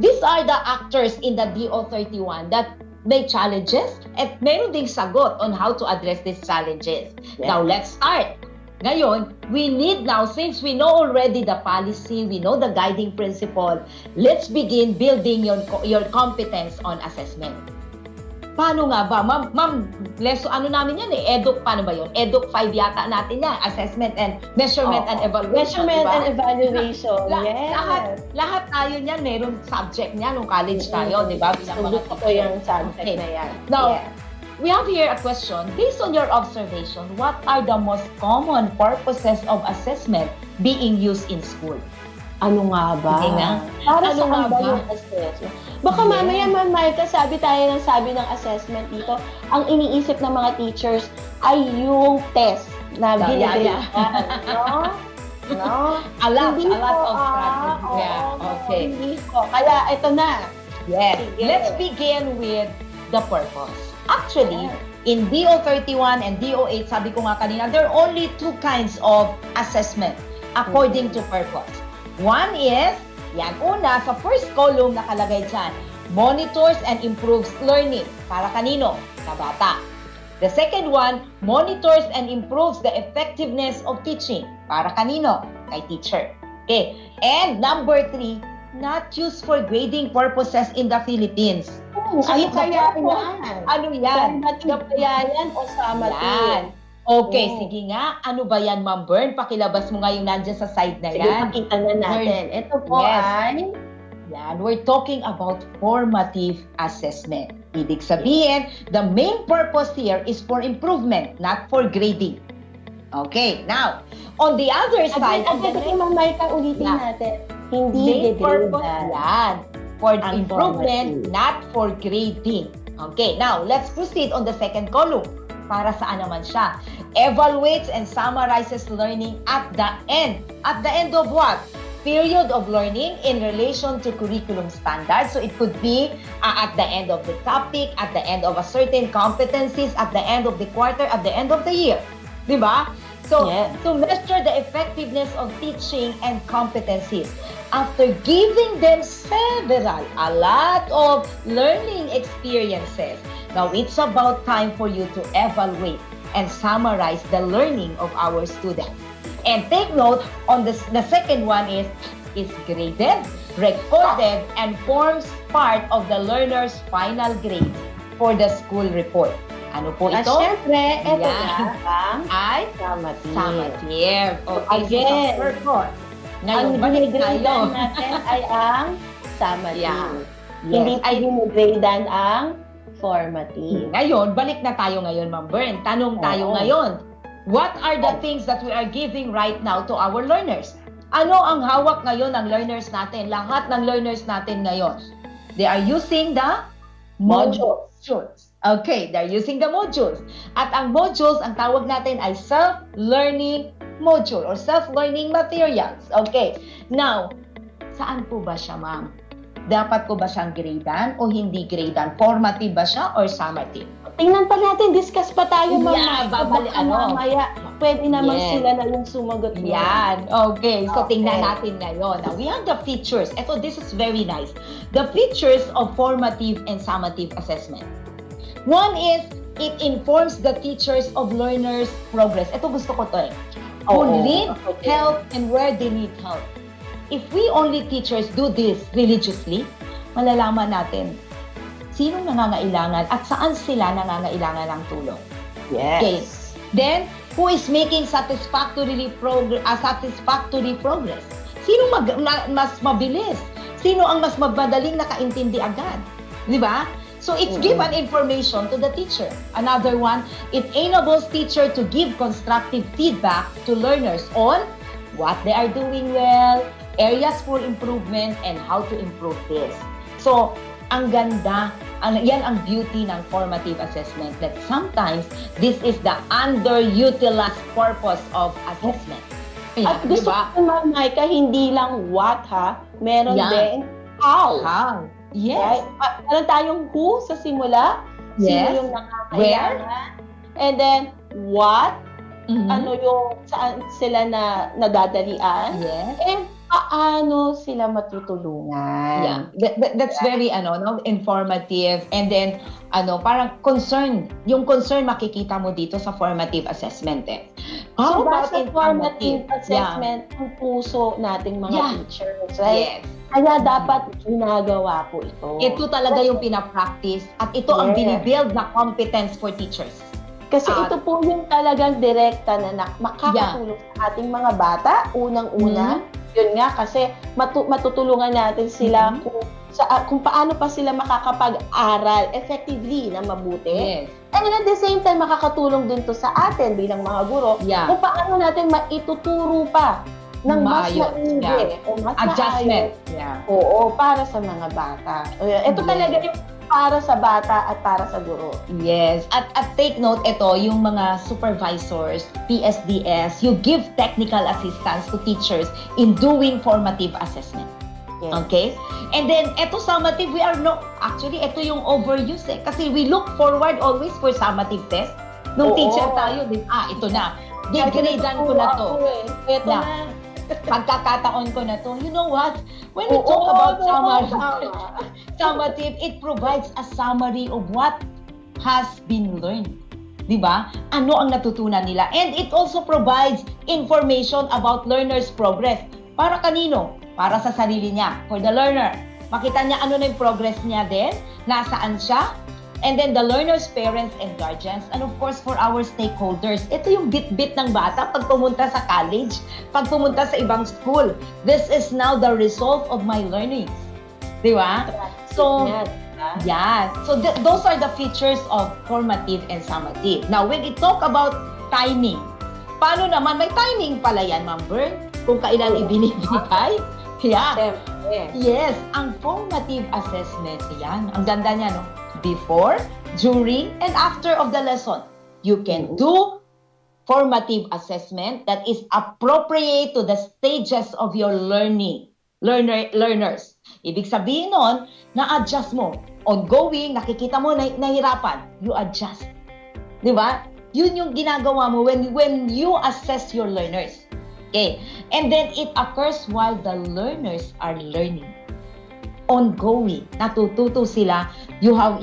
these are the actors in the DO31 that may challenges at meron ding sagot on how to address these challenges. Yeah. Now, let's start. Ngayon, we need now, since we know already the policy, we know the guiding principle, let's begin building your competence on assessment. Paano nga ba? Ma'am, ano namin yan EDUC, paano ba yun? EDUC 5 yata natin yan. Assessment and Measurement and Evaluation. Measurement diba? and Evaluation, yes. Lahat tayo niyan, meron subject niyan nung college tayo, di ba? Gusto ko yung subject na yan. Now, we have here a question. Based on your observation, what are the most common purposes of assessment being used in school? Ano nga ba? Para ano saan ba yung assessment? Baka mamaya, Ma'am Maika, sabi ng assessment dito, ang iniisip ng mga teachers ay yung test na binibigyan. No? A lot of strategies. Okay. Hindi ko. Kaya, ito na. Yes. Sige. Let's begin with the purpose. Actually, in DO31 and DO8, sabi ko nga kanina, there are only two kinds of assessment according to purpose. One is, una, sa first column nakalagay dyan, monitors and improves learning. Para kanino? Sa bata. The second one, monitors and improves the effectiveness of teaching. Para kanino? Kay teacher. Okay. And number 3, not used for grading purposes in the Philippines. So, ano kaya yan? Ano yan? Formative kaya yan o summative? Okay, sige nga. Ano ba yan, Ma'am Bern? Pakilabas mo nga yung nandyan sa side na yan. Sige, pakita na natin. Ito po ay... Yan, we're talking about formative assessment. Ibig sabihin, the main purpose here is for improvement, not for grading. Okay, now, on the other side... Ma'am Maika, ulitin natin. Hindi main purpose yan. For Ang improvement, not for grading. Okay, now, let's proceed on the second column. Para saan naman siya? Evaluates and summarizes learning at the end. At the end of what? Period of learning in relation to curriculum standards. So it could be at the end of the topic, at the end of a certain competencies, at the end of the quarter, at the end of the year. Diba? So, to measure the effectiveness of teaching and competencies, after giving them a lot of learning experiences, now it's about time for you to evaluate and summarize the learning of our students. And take note, on the second one is graded, recorded, and forms part of the learner's final grade for the school report. Ano po ito? At syempre, ito ay summative. Okay, again, so purpose. Ngayon, ang binigradean natin ay ang summative. Hindi binigradean ang formative. Ngayon, balik na tayo ngayon, Ma'am Bern. Tanong tayo ngayon. What are the things that we are giving right now to our learners? Ano ang hawak ngayon ng learners natin? Lahat ng learners natin ngayon. They are using the modules. Okay, they're using the modules. At ang modules, ang tawag natin ay self-learning module or self-learning materials. Okay. Now, saan po ba siya, ma'am? Dapat ko ba siyang gradean o hindi gradean? Formative ba siya or summative? Tingnan pa natin, discuss pa tayo mamaya. Pwede naman sila na yung sumagot mo. Yan. Okay. So, tingnan natin ngayon. Now, we have the features. Ito, this is very nice. The features of formative and summative assessment. One is, it informs the teachers of learners' progress. Ito gusto ko to Who need help and where they need help. If we only teachers do this religiously, malalaman natin sinong nangangailangan at saan sila nangangailangan ng tulong. Yes. Okay. Then, who is making satisfactory progress? Sino mas mabilis? Sino ang mas madaling nakaintindi agad? Di ba? So, it's give an information to the teacher. Another one, it enables teacher to give constructive feedback to learners on what they are doing well, areas for improvement, and how to improve this. So, ang ganda, yan ang beauty ng formative assessment, that sometimes this is the underutilized purpose of assessment. At gusto ko, Ma'am Maika, hindi lang what, meron din how. How? Yes. Right? Meron tayong who sa simula, sino yung nakakailangan, and then what, ano yung saan sila na nadadalian, and paano sila matutulungan. Yeah, that's very no, informative, and then parang yung concern makikita mo dito sa formative assessment eh. So, How about sa formative assessment, ang puso nating mga teachers, right? Yes. Kaya dapat ginagawa po ito. Ito talaga yung pinapractice at ito ang binibuild na competence for teachers. Kasi ito po yung talagang direkta na makakatulong sa ating mga bata. Unang-una, yun nga kasi matutulungan natin sila kung paano pa sila makakapag-aral effectively na mabuti. Yes. And at the same time, makakatulong din to sa atin bilang mga guro kung paano natin maituturo pa ng mas maigi o mas adjustment. Oo, para sa mga bata. Ito talaga yung para sa bata at para sa guro. Yes. At take note, ito, yung mga supervisors, PSDS, you give technical assistance to teachers in doing formative assessment. Yes. Okay? And then, ito summative, actually, ito yung overuse eh. Kasi we look forward always for summative test. Nung teacher tayo, ito na. Gigradean ko na to. Ito na. Pagkakataon ko na to. You know what? When we talk about summative, it provides a summary of what has been learned. Diba? Ano ang natutunan nila? And it also provides information about learner's progress. Para kanino? Para sa sarili niya. For the learner. Makita niya ano na yung progress niya din, nasaan siya, and then the learner's parents and guardians, and of course for our stakeholders. Ito yung bit-bit ng bata pag pumunta sa college, pag pumunta sa ibang school. This is now the result of my learning. Di ba? So, So those are the features of formative and summative. Now, when we talk about timing, paano naman? May timing pala yan, Ma'am Bern, kung kailan ibinibigay. Yes, ang formative assessment, yan. Ang ganda niya, no? Before, during, and after of the lesson. You can do formative assessment that is appropriate to the stages of your learners. Ibig sabihin nun, na-adjust mo. Ongoing, nakikita mo nahirapan, you adjust. Di ba? Yun yung ginagawa mo when you assess your learners. Okay? And then it occurs while the learners are learning. Ongoing, natututo sila, you are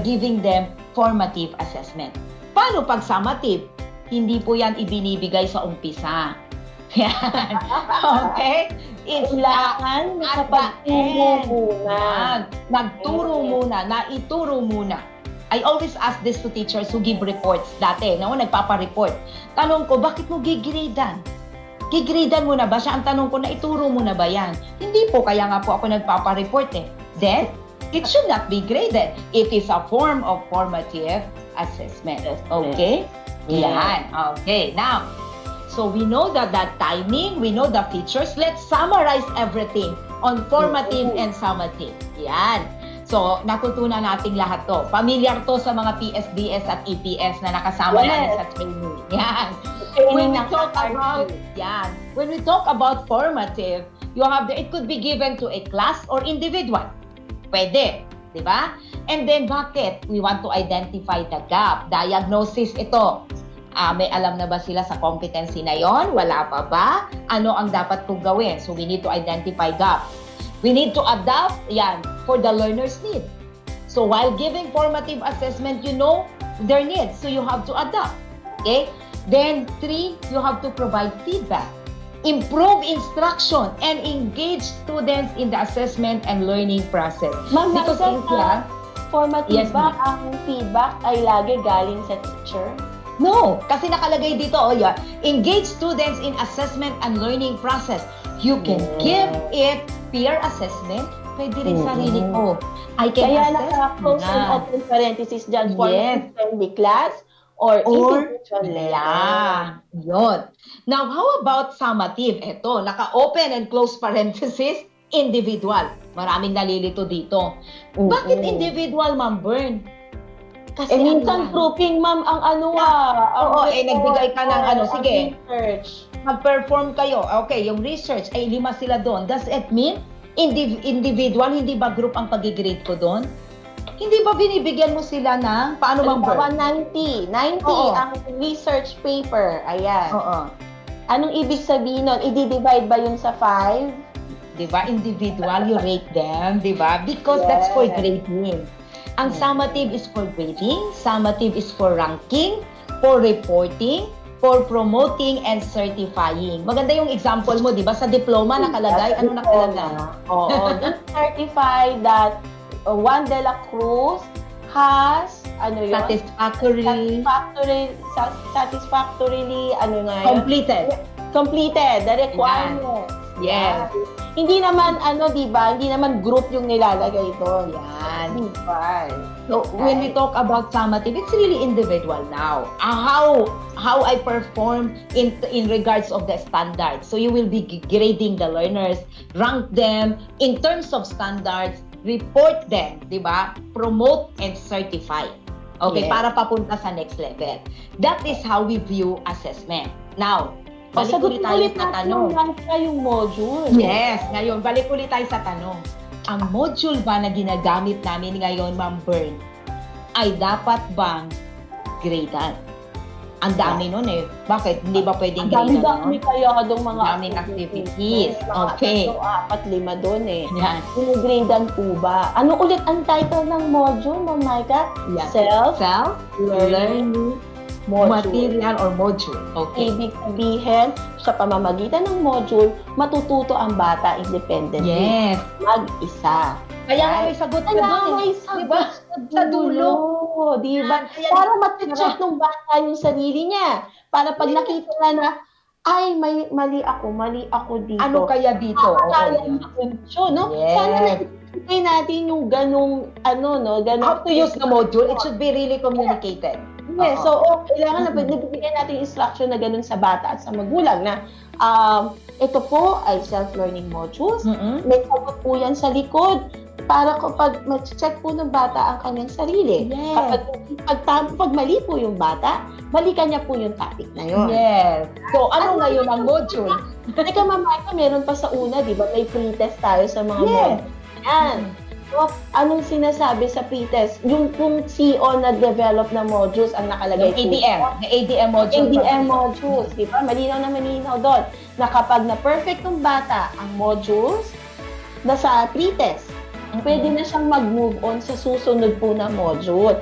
giving them formative assessment. Paano pag summative? Hindi po yan ibinibigay sa umpisa. Okay? It's kailangan nakapagturo muna. Nagturo muna, naituro muna. I always ask this to teachers who give reports dati, nagpapa-report. Tanong ko, bakit mo gigradean? Gigradean mo na ba siya? Ang tanong ko, naituro mo na ba yan? Hindi po, kaya nga po ako nagpapa-report eh. Then, it should not be graded. It is a form of formative assessment. Okay? Yan. Okay. Now, so we know that timing, we know the features. Let's summarize everything on formative and summative. Yan. So, natutunan natin lahat to. Familiar to sa mga PSDS at EPS na nakasama natin sa training. Yan. When we talk about formative, it could be given to a class or individual. Pwede, di ba? And then bakit? We want to identify the gap. Diagnosis ito. May alam na ba sila sa competency na yon? Wala pa ba? Ano ang dapat kong gawin? So we need to identify gaps. We need to adapt, for the learner's need. So while giving formative assessment, you know their needs. So you have to adapt. Okay? Then 3, you have to provide feedback. Improve instruction and engage students in the assessment and learning process. Ma'am, Because formative ba ang feedback ay lagi galing sa teacher? No, kasi nakalagay dito, engage students in assessment and learning process. You can give it peer assessment, pwede rin sarili ko. I can Kaya assess naka-close and open parenthesis dyan, formative friendly class or individual learning. Yun. Now, how about summative? Ito, naka-open and close parenthesis, individual. Maraming nalilito dito. Bakit individual, Ma'am Bern? Kasi minsan grouping, ma'am, ang nagbigay ka ng sige. Research. Mag-perform kayo. Okay, yung research, 5 sila doon. Does it mean individual, hindi ba group ang pag-grade ko doon? Hindi ba binibigyan mo sila ng, paano bang 90 ang research paper. Ayan. Anong ibig sabihin nun? I-divide ba yun sa 5? Diba? Individual, you rate them, diba? Because that's for grading. Ang summative is for grading, summative is for ranking, for reporting, for promoting and certifying. Maganda yung example mo, di ba? Sa diploma nakalagay, ano nakalagay? Oo, certify that Juan de la Cruz has, ano yun? Satisfactorily, ano nga yun? Completed the requirements. Yes. Hindi naman, di ba? Hindi naman group yung nilalagay doon. Yan. Diba? So, when we talk about summative, it's really individual now. How I perform in regards of the standards. So, you will be grading the learners, rank them in terms of standards, report them, di ba? Promote and certify. Okay, para papunta sa next level. That is how we view assessment. Now, balik ulit tayo sa tanong. Yung module. Yes, ngayon, balik ulit tayo sa tanong. Ang module ba na ginagamit namin ngayon, Ma'am Bern, ay dapat bang gradean? Ang dami nun eh. Bakit? Hindi ba pwedeng gradean? Ang dami kaya doon mga daming activities. Okay. 4, 5 doon eh. Yan. Gradean po ba? Ano ulit ang title ng module, Ma'am Micah? Self-learning material or module. Okay. Ibig sabihin, sa pamamagitan ng module, matututo ang bata independently. Yes. Mag-isa. Kaya nga may sagot ka doon eh. Diba? Sa dulo. Diba? Para mati-check ng bata yung sarili niya. Para pag nakita na, ay, mali ako dito. Ano kaya dito? No? Yes. Sana nakikita natin yung ganong, ganong... How to use the module, it should be really communicated. Yes, so kailangan na nabibigyan natin instruction na ganun sa bata at sa magulang na ito po ay self-learning modules. May sagot po yan sa likod para kapag mag-check po ng bata ang kanyang sarili. Yes. Pag mali po yung bata, balikan niya po yung topic na yun. Yes. So, ano ngayon ang module? Teka, Mama, meron pa sa una, di ba? May pre-test tayo sa mga module. Yan. So, anong sinasabi sa pre-test? Yung kung CO na develop na modules ang nakalagay yung ADM. The ADM module. ADM modules. Di ba? Malinaw na malinaw doon. Na kapag na-perfect ng bata ang modules na sa pre-test, pwede na siyang mag-move on sa susunod po na module.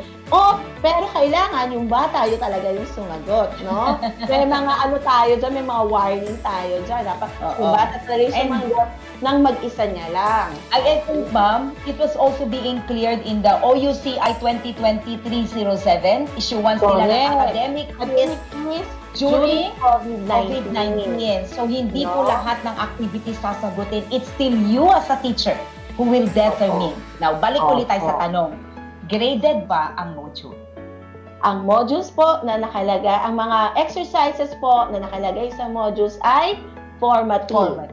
Pero kailangan yung bata, yun talaga yung sumagot, no? May mga tayo dyan, may mga warning tayo dyan. Dapat yung bata talaga yung sumagot ng mag-isa niya lang. I think, ma'am, it was also being cleared in the OUCI 2020-307, issue 1 sila ng academic quiz during COVID-19. So, hindi po lahat ng activities sasagutin. It's still you as a teacher who will determine. Now, balik ulit tayo sa tanong. Graded ba ang module? Ang modules po na nakalagay, ang mga exercises po na nakalagay sa modules ay formative.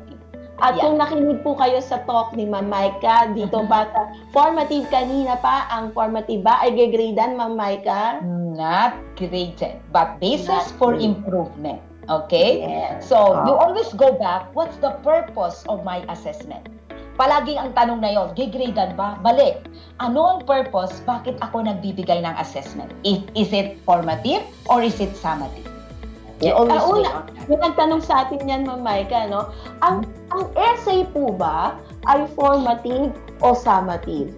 At kung nakinig po kayo sa talk ni Ma'am Micah, dito ba sa formative kanina pa, ang formative ba ay gegradean, Ma'am Micah? Not graded, but basis for improvement. Okay? Yes. So, you always go back, what's the purpose of my assessment? Palagi ang tanong na yon, gigradean ba? Balik. Ano ang purpose? Bakit ako nagbibigay ng assessment? Is it formative or is it summative? Yung nagtanong sa atin yan, Ma'am Micah, no? Ang essay po ba ay formative o summative?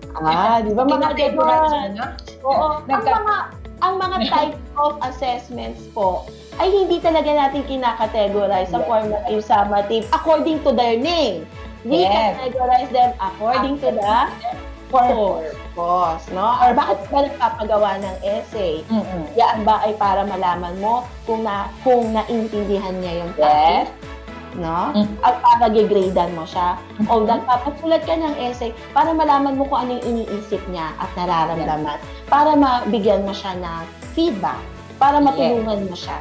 Di ba mga ganun? Oo. Ang mga type of assessments po ay hindi talaga natin kinakategorize sa formative, summative according to their name. We categorize them according to the purpose, no? Or bakit ba nagpapagawa ng essay? Yan ba ay para malaman mo kung naintindihan niya yung topic? No? At para gigradean mo siya. O nagpapasulat ka ng essay para malaman mo kung ano yung iniisip niya at nararamdaman. Para mabigyan mo siya ng feedback. Para matulungan mo siya.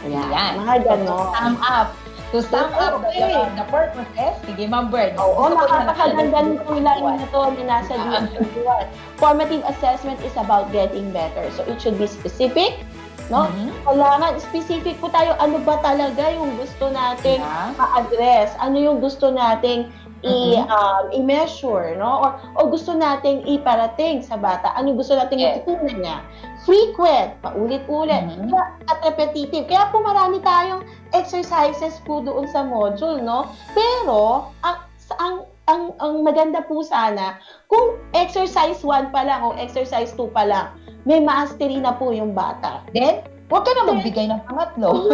Yan. Mga gano'n. Sum up. To sum up the purpose is, sige, Ma'am Bird. Nakakaganda nitong line na to na nasa DSM-1. Formative assessment is about getting better. So it should be specific, no? Kailangan specific po tayo, ano ba talaga yung gusto nating ma-address? Ano yung gusto nating i-measure, no? Or gusto nating iparating sa bata, ano gusto nating itutunan niya. Frequent, paulit-ulit, at repetitive. Kaya po marami tayong exercises po doon sa module, no? Pero, ang maganda po sana, kung exercise 1 pa lang o exercise 2 pa lang, may mastery na po yung bata. Then, huwag ka na magbigay ng pangatlo.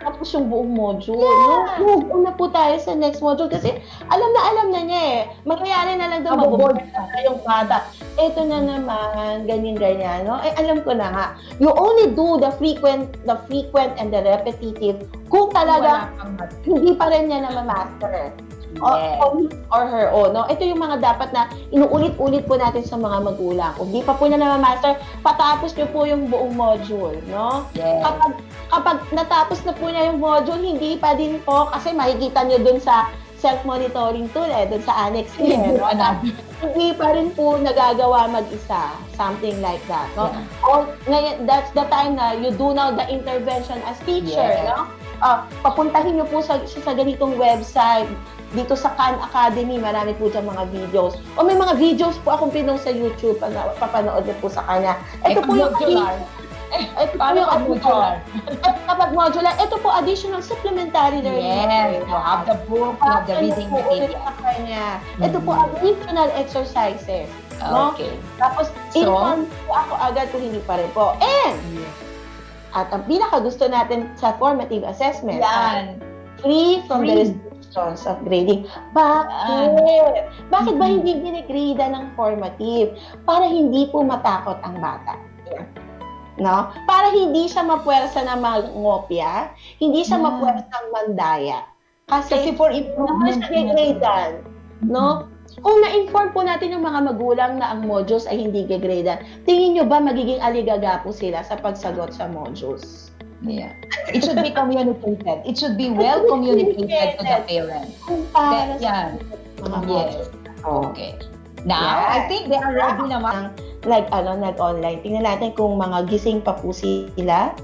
Tapos yung buong module. No? Move na po tayo sa next module kasi alam na niya eh. Mangyayari na lang daw mag-board na yung bata. Ito na naman, ganyan-ganyan. No? Eh, alam ko na nga. You only do the frequent and the repetitive kung talaga hindi pa rin niya na ma-master. Or her own. No? Ito yung mga dapat na inuulit-ulit po natin sa mga magulang. Kung di pa po na na-master, patapos nyo po yung buong module. No? Yes. Kapag natapos na po niya yung module, hindi pa din po, kasi makikita nyo dun sa self-monitoring tool, dun sa annex niya. Hindi pa rin po nagagawa mag-isa. Something like that. No? Yeah. Or, ngayon, that's the time na you do now the intervention as teacher. Yes. No? Papuntahin nyo po sa ganitong website. Dito sa Khan Academy, marami po dyan mga videos. O may mga videos po akong pinost sa YouTube, papanood niyo po sa kanya. Ito po yung modular. Kapag modular, ito po additional supplementary learning. Yes, you have the book, you have the reading material. Ito po additional exercises. Okay. Tapos, inform po ako agad kung hindi pa rin po. And, at ang pinaka-gusto natin sa formative assessment, free from the restrictions of grading. Bakit? Bakit ba hindi ginigrade ng formative? Para hindi po matakot ang bata. No? Para hindi siya mapwersa na mangopya, hindi siya mapwersa mandaya. Kasi for improvement siya no? Kung na-inform po natin ng mga magulang na ang modules ay hindi gagradan, tingin nyo ba magiging aligaga po sila sa pagsagot sa modules? Yeah. It should be communicated. It should be well communicated to the parents. Para sa mga modules. Okay. Now, I think they are ready naman. Nag-online. Tingnan natin kung mga gising pa po sila.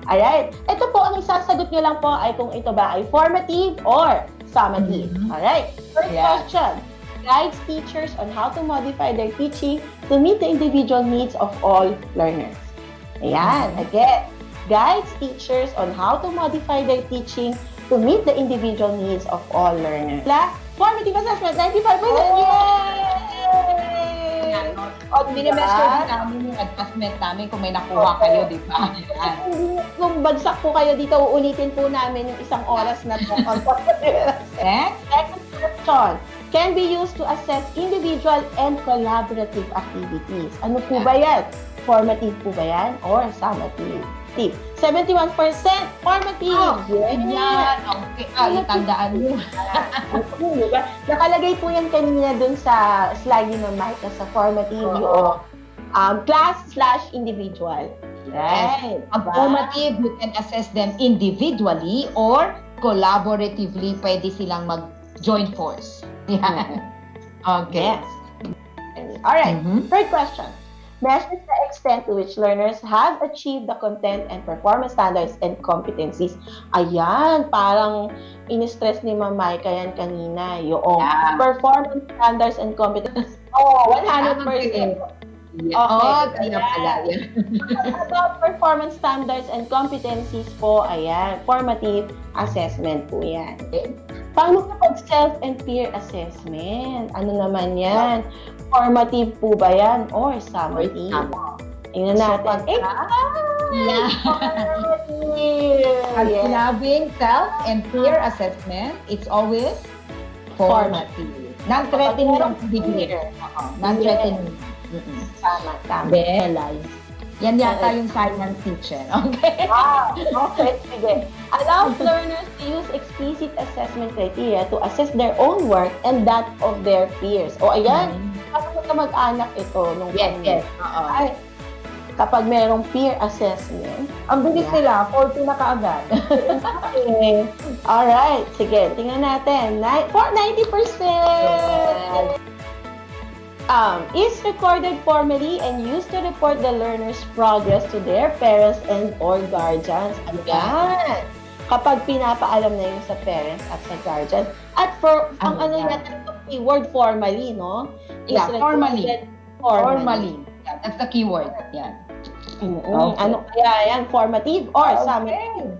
Alright. Ito po, ang isasagot nyo lang po ay kung ito ba ay formative or summative. Alright. First question. Guides teachers on how to modify their teaching to meet the individual needs of all learners. Ayan. Again. Guides teachers on how to modify their teaching to meet the individual needs of all learners. Last, formative assessment, 95%! Yay! Minimeasure din namin yung adjustment namin kung may nakuha kayo, di ba? Kung bagsak po kayo dito, uulitin po namin yung isang oras na po. Second question, can be used to assess individual and collaborative activities. Ano po ba yan? Formative po ba yan? Or summative? 71% formative. Yan. Okay. Tandaan nyo. Nakalagay po yan kanina dun sa slide ni Mike sa formative yung class/individual. Right. Ang formative, you can assess them individually or collaboratively. Pwede silang mag-join force. Yan. Okay. Yes. Alright. Third question. Measures the extent to which learners have achieved the content and performance standards and competencies. Ayan, parang in-stress ni Ma'am Maika yan kanina. Yung performance standards and competencies. 100%. Kaya pala yan. About performance standards and competencies po, ayan, formative assessment po yan. Paano kapag self and peer assessment? Ano naman yan? Formative po ba yan? Or summative? Tingnan natin. Pag sinabing self and peer assessment, it's always formative. Non-threatening ang behavior. Non-threatening. Tama. Yan yata yung science teacher. Okay? Okay, sige. Allows learners to use explicit assessment criteria to assess their own work and that of their peers. O ayan, kapag mag-anak ito nung Yes. Ay, kapag merong peer assessment, ang bilis nila, 40 na kaagad. Okay. Alright, sige, tingnan natin. 90%! Is recorded formally and used to report the learner's progress to their parents and or guardians. Kapag pinapaalam na yun sa parents at sa guardian. At for, ang ano natin, keyword formally, no? Yeah, Is formally. recorded Formally. Yeah, that's the keyword. Yan. Okay. Ano kaya yan? Formative or summative?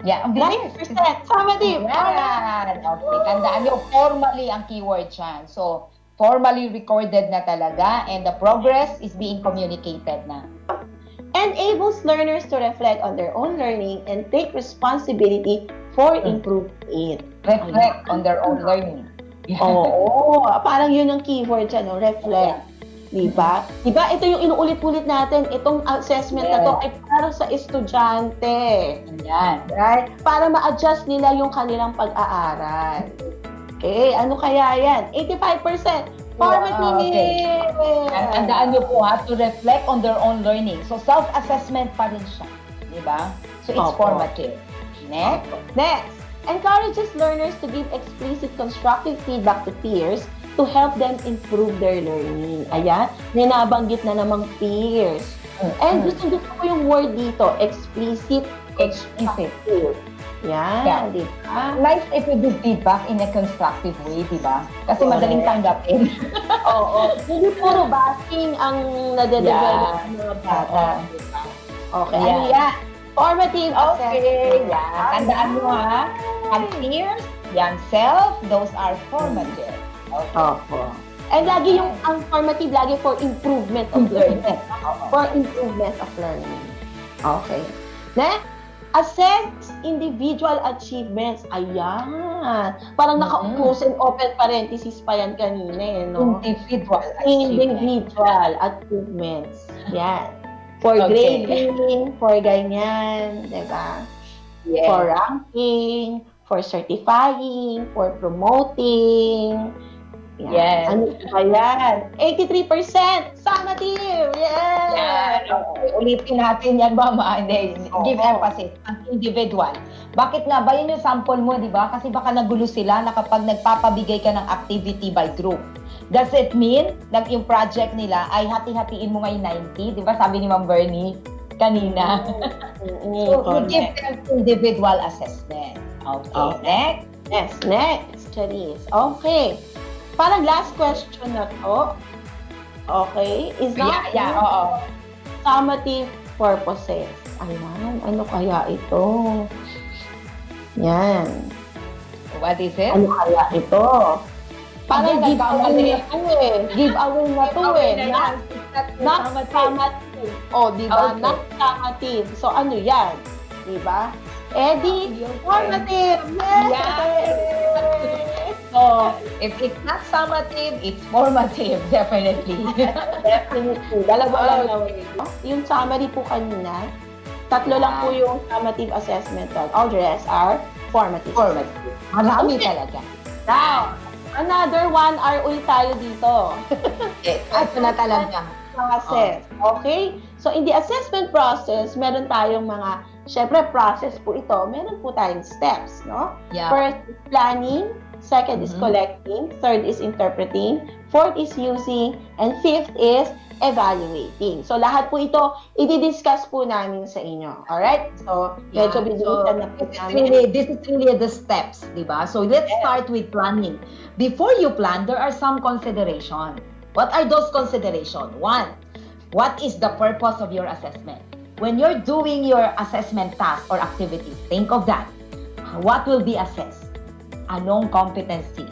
Yeah, ang bilis. 90% summative. Yan. Okay, tandaan nyo, formally ang keyword yan. So, formally recorded na talaga and the progress is being communicated na. Enables learners to reflect on their own learning and take responsibility for improving it. Reflect on their own learning. Oo, parang yun ang keyword dyan, no? Reflect. Diba? Diba, ito yung inuulit-ulit natin, itong assessment na to ay para sa estudyante. Yan. Right? Para ma-adjust nila yung kanilang pag-aaral. Okay, ano kaya yan? 85% formative! Okay. Tandaan nyo po to reflect on their own learning. So, self-assessment pa rin siya. Diba? So, it's formative. Next, encourages learners to give explicit constructive feedback to peers to help them improve their learning. Ayan, may nabanggit na namang peers. And gusto ko yung word dito, explicit. Yan, di ba? Nice if you give feedback in a constructive way, di ba? Kasi madaling tanggapin. Oo. Hindi puro bashing ang nade-develop ng mga bata. Okay, ano yan? Formative assessment. Yan. Tandaan mo ang peers, yan self, those are formative. Okay. Opo. And lagi yung ang formative lagi for improvement of learning. For improvement of learning. Okay. Next, assess individual achievements. Ayan. Parang naka-close and open parenthesis pa yan kanina, no? Individual achievements. Yan. For grading, for ganyan, diba? Yes. For ranking, for certifying, for promoting. Yan. Yes. Ano ba yan? 83% summative! Yes! Yan. Okay. Ulitin natin yan, Mama. Give emphasis ang individual. Bakit nga ba? Yun yung sample mo, di ba? Kasi baka nagulo sila na kapag nagpapabigay ka ng activity by group. Does it mean na yung project nila ay hati-hatiin mo ngayon 90? Di ba sabi ni Ma'am Bernie kanina? So, we give them individual assessment. Okay. Next, Charisse. Okay. Parang last question na to. Okay. Is not summative purposes. Ayan. Ano kaya ito? Yan. What is it? Ano kaya ito? Parang giveaway na to eh. Giveaway na to eh. Not summative. O, di ba? Not summative. So, ano yan? Di ba? Eddie, formative! Yes! So, if it's not summative, it's formative, definitely. Definitely. Dalawa lang naman. Yung summary po kanina, 3 lang po yung summative assessment. All the rest are formative. Marami talaga. Now, another 1 hour ulit tayo dito. Ito na talaga. Process. Okay? So, in the assessment process, meron tayong mga, syempre, process po ito. Meron po tayong steps, no? Yeah. First is planning. Second is collecting. Third is interpreting. Fourth is using. And fifth is evaluating. So, lahat po ito, i-discuss po namin sa inyo. Alright? So, medyo bibilisan na po namin. This is really the steps, di ba? So, let's start with planning. Before you plan, there are some consideration. What are those consideration? 1, what is the purpose of your assessment? When you're doing your assessment task or activities, think of that. What will be assessed? Anong competency?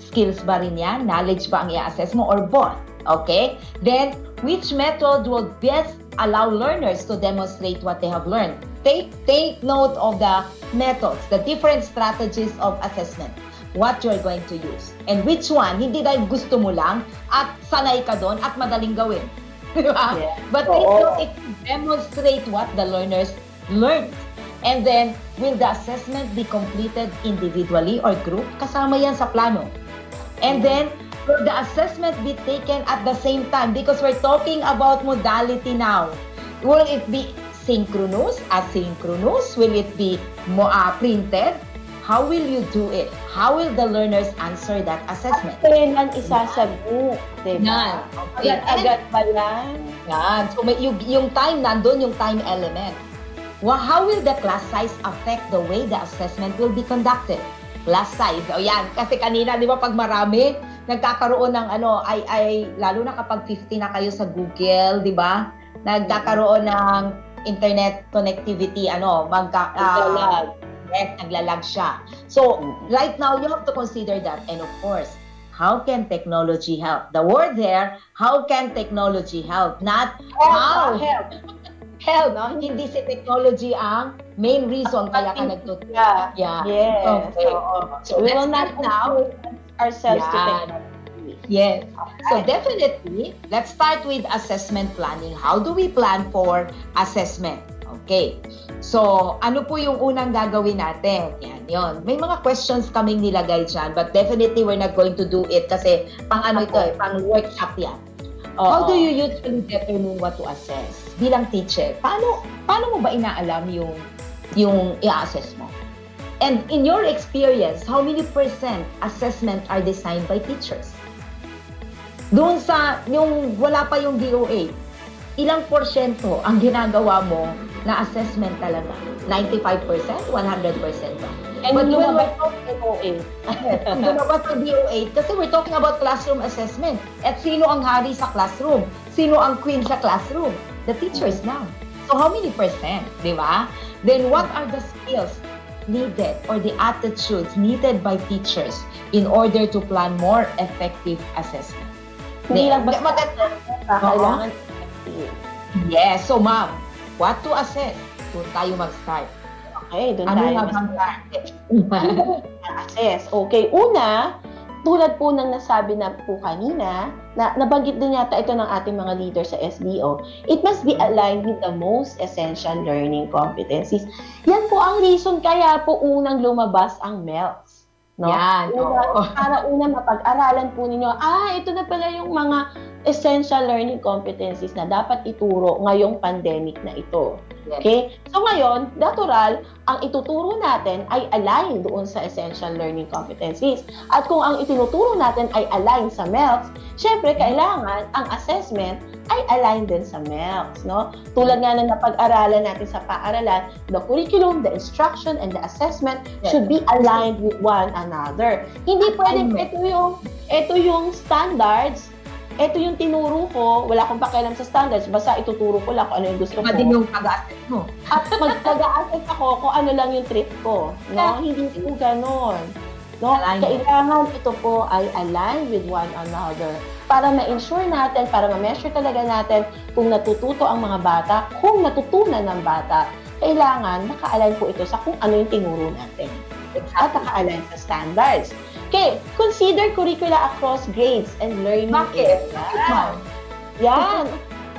Skills ba rin yan? Knowledge ba ang i-assess mo or both? Okay? Then, which method will best allow learners to demonstrate what they have learned? Take note of the methods, the different strategies of assessment. What you're going to use. And which one, hindi dahil gusto mo lang at sanay ka doon at madaling gawin. Diba? But it demonstrate what the learners learned. And then, will the assessment be completed individually or group? Kasama yan sa plano. And then, will the assessment be taken at the same time? Because we're talking about modality now. Will it be synchronous, asynchronous? Will it be printed? How will you do it? How will the learners answer that assessment? Kailan isasagot? Diba? Agad-agad ba yan? Yan. So, yung time nandun, yung time element. Well, how will the class size affect the way the assessment will be conducted? Class size. O yan, kasi kanina, di ba, pag marami, nagkakaroon ng ay lalo na kapag 50 na kayo sa Google, di ba? Nagkakaroon ng internet connectivity, naglalag siya. So, right now, you have to consider that. And of course, how can technology help? The word there, how can technology help? Not how. Help. No? Hindi si technology ang main reason kaya ka nagtutulungan. Yeah. Yes. Okay. So, we will let's not start now. Ourselves to Yan. technology. Yes. So definitely, let's start with assessment planning. How do we plan for assessment? Okay. So, ano po yung unang gagawin natin? Yan, yon. May mga questions kaming nilagay dyan, but definitely we're not going to do it kasi pang pang workshop yan. How do you usually determine what to assess? Bilang teacher, paano mo ba inaalam yung i-assess mo? And in your experience, how many percent assessment are designed by teachers? Doon sa yung wala pa yung DOA, ilang porsyento ang ginagawa mo na assessment talaga? 95%? 100% ba? And but when we're talking DOA. Lumabas sa DOA, kasi we're talking about classroom assessment. At sino ang hari sa classroom? Sino ang queen sa classroom? The teachers now. So how many percent? Di ba? Then what are the skills needed or the attitudes needed by teachers in order to plan more effective assessment? Hindi lang basta kailangan. Yes. So ma'am, what to assess? Doon tayo mag-start. Okay, doon tayo mag-start. Assess. Okay, una, tulad po ng nasabi na po kanina, na nabanggit din yata ito ng ating mga leader sa SBO, it must be aligned with the most essential learning competencies. Yan po ang reason kaya po unang lumabas ang MELTS. No? Yan. Para una mapag-aralan po ninyo, ito na pala yung mga essential learning competencies na dapat ituro ngayong pandemic na ito. Okay? So ngayon, natural, ang ituturo natin ay align doon sa essential learning competencies. At kung ang itinuturo natin ay align sa MELTS, syempre kailangan ang assessment ay align din sa MELTS. No? Tulad nga na napag-aralan natin sa paaralan, the curriculum, the instruction, and the assessment should be aligned with one another. Hindi pwedeng ito yung standards, ito yung tinuro ko, wala akong pakialam sa standards, basta ituturo ko lang kung ano yung gusto ko. Din yung pag-assess mo. At mag-assess ako kung ano lang yung trip ko. No? Hindi po ganon. No? Kailangan ito po ay align with one another para ma-ensure natin, para ma-measure talaga natin kung natututo ang mga bata, kung natutunan ng bata, kailangan naka-align po ito sa kung ano yung tinuro natin. At naka-align sa standards. Okay, consider curricula across grades and learning areas. Yan.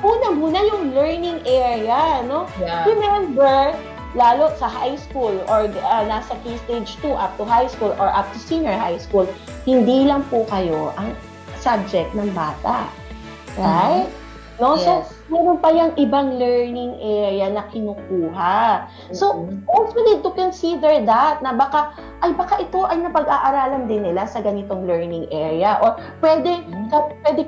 Una-muna yung learning area, no? Yeah. Remember, lalo sa high school or nasa key stage 2 up to high school or up to senior high school, hindi lang po kayo ang subject ng bata. Right? No? Yes. So, meron pa yung ibang learning area na kinukuha. So, also need to consider that na baka ito ay napag-aaralan din nila sa ganitong learning area or pwede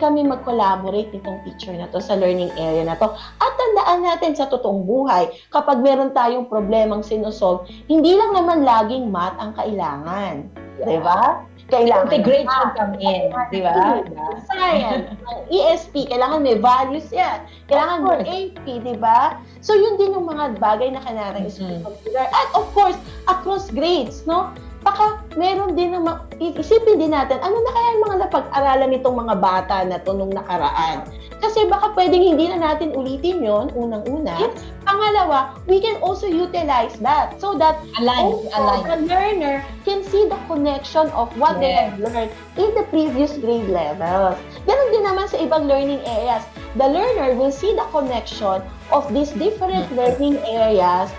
kami mag-collaborate nitong teacher na to sa learning area na to. At tandaan natin sa totoong buhay, kapag meron tayong problemang sinusolve, hindi lang naman laging math ang kailangan. Diba? Kailangan integration come in, di ba? Science, ESP, kailangan may values yan. Kailangan may AP, di ba? So, yun din yung mga bagay na kailangan consider. At of course, across grades, no? Baka meron din na isipin din natin, ano na kaya yung mga napag-aralan nitong mga bata na to nung nakaraan? Kasi baka pwedeng hindi na natin ulitin yon unang-una. Yes. Pangalawa, we can also utilize that so that the learner can see the connection of what they have learned in the previous grade levels. Ganon din naman sa ibang learning areas. The learner will see the connection of these different learning areas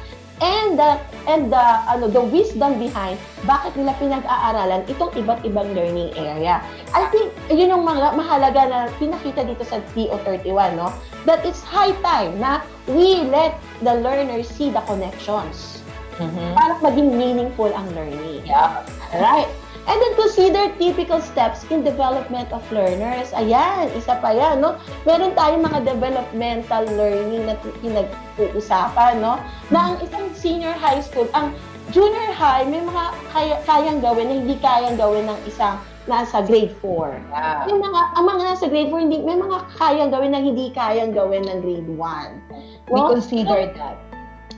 and the wisdom behind bakit nila pinag-aaralan itong iba't ibang learning area. I think yun yung mga mahalaga na pinakita dito sa TO31, no? That it's high time na we let the learners see the connections para maging meaningful ang learning. Yeah. Right? And then consider typical steps in development of learners. Ayan, isa pa yan, no? Meron tayong mga developmental learning na pinag-uusapan, no? Na ang isang senior high school, ang junior high, may mga kayang gawin na hindi kayang gawin ng isang nasa grade 4. Yeah. Ang mga nasa grade 4, hindi, may mga kayang gawin na hindi kayang gawin ng grade 1. We No? consider that.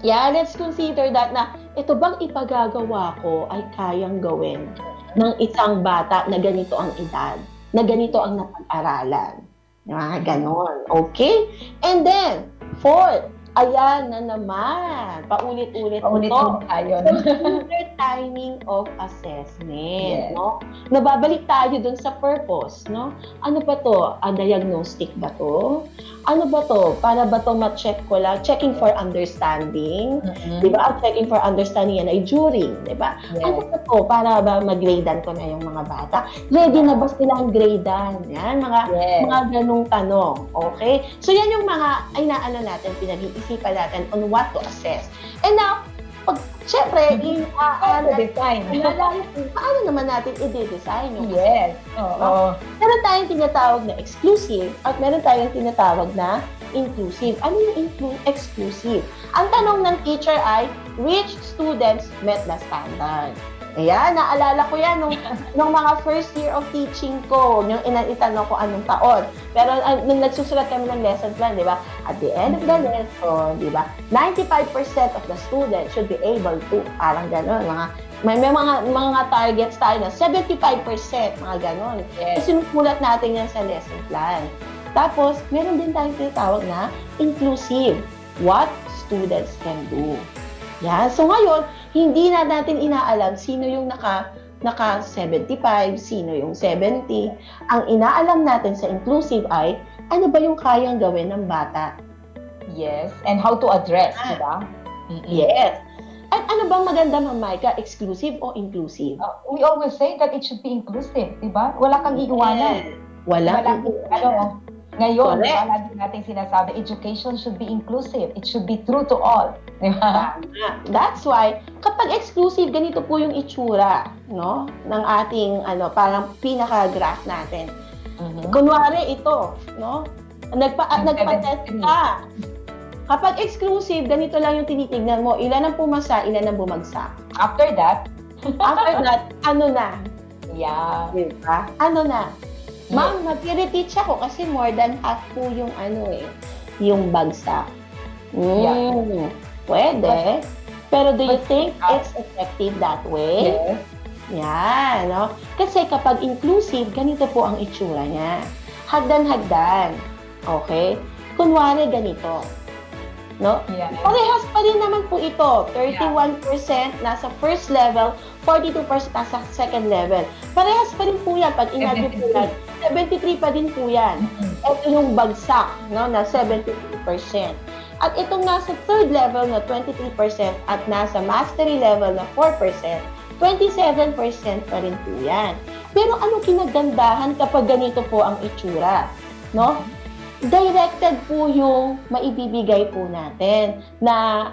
Yeah, let's consider that na ito bang ipagagawa ko ay kayang gawin ng isang bata na ganito ang edad, na ganito ang napag-aralan. Mga ganon. Okay? And then, fourth, ayan na naman. Paulit-ulit Paulit-ulit tayo. Consider timing of assessment. Yes. No? Nababalik tayo dun sa purpose. No? Ano ba to? Diagnostic ba to? Ano ba to? Para ba to ma-check ko lang? Checking for understanding. Di ba? Ang checking for understanding yan ay during. Di ba? Yes. Ano ba to? Para ba mag-gradean ko na yung mga bata? Ready na ba silang gradean? Yan, mga ganung tanong. Okay? So yan yung mga inaano natin, pinag-iisipan natin on what to assess. And now, syempre, define. Paano naman natin i-design yung Yes. Oo. Meron tayong tinatawag na exclusive at meron tayong tinatawag na inclusive. Ano yung exclusive? Ang tanong ng teacher ay, which students met the standard? Ayan, naalala ko yan nung mga first year of teaching ko, yung itanong ko anong taon. Pero nung nagsusulat kami ng lesson plan, di ba? At the end of the lesson, di ba? 95% of the students should be able to, parang gano'n, may mga targets tayo na 75%, mga gano'n. Yes. Sinusulat natin yan sa lesson plan. Tapos, meron din tayong tinatawag na inclusive, what students can do. Yan. So ngayon, hindi na natin inaalam sino yung naka 75, sino yung 70. Ang inaalam natin sa inclusive ay, ano ba yung kayang gawin ng bata? Yes. And how to address, di ba? Yes. At ano bang maganda, Ma'am Maika, exclusive o inclusive? We always say that it should be inclusive, di ba? Wala kang iiwanan. Ngayon, lagi natin sinasabi, education should be inclusive. It should be true to all. Diba? That's why, kapag exclusive, ganito po yung itsura, no? Ng ating, parang pinaka-graph natin. Kunwari ito, no? Nagpa-test ka. Kapag exclusive, ganito lang yung tinitignan mo. Ilan ang pumasa, ilan ang bumagsak. After that, ano na? Yeah. Diba? Ano na? Ma'am, mag-reteach ako kasi more than half po yung yung bagsak. Yeah. Pwede. Pero do you think it's effective that way? Yes. Yan, no? Kasi kapag inclusive, ganito po ang itsura niya. Hagdan-hagdan. Okay? Kunwari ganito. No? Yeah. Parehas pa rin naman po ito. 31% nasa first level, 42% nasa second level. Parehas pa rin po yan. Pag inadyo po yan, 73 pa din po yan. Ito yung bagsak, no, na 73%. At itong nasa third level na 23% at nasa mastery level na 4%, 27% pa rin po yan. Pero anong kinagandahan kapag ganito po ang itsura? No? Directed po yung maibibigay po natin na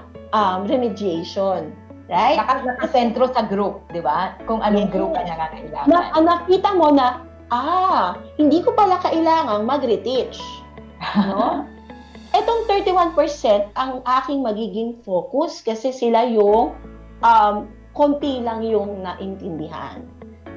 remediation. Right? Nakasentro sa group, di ba? Kung anong group ang nangangailangan. Nakita mo na, hindi ko pala kailangang mag-reteach. No? Etong 31% ang aking magiging focus kasi sila yung konti lang yung naintindihan.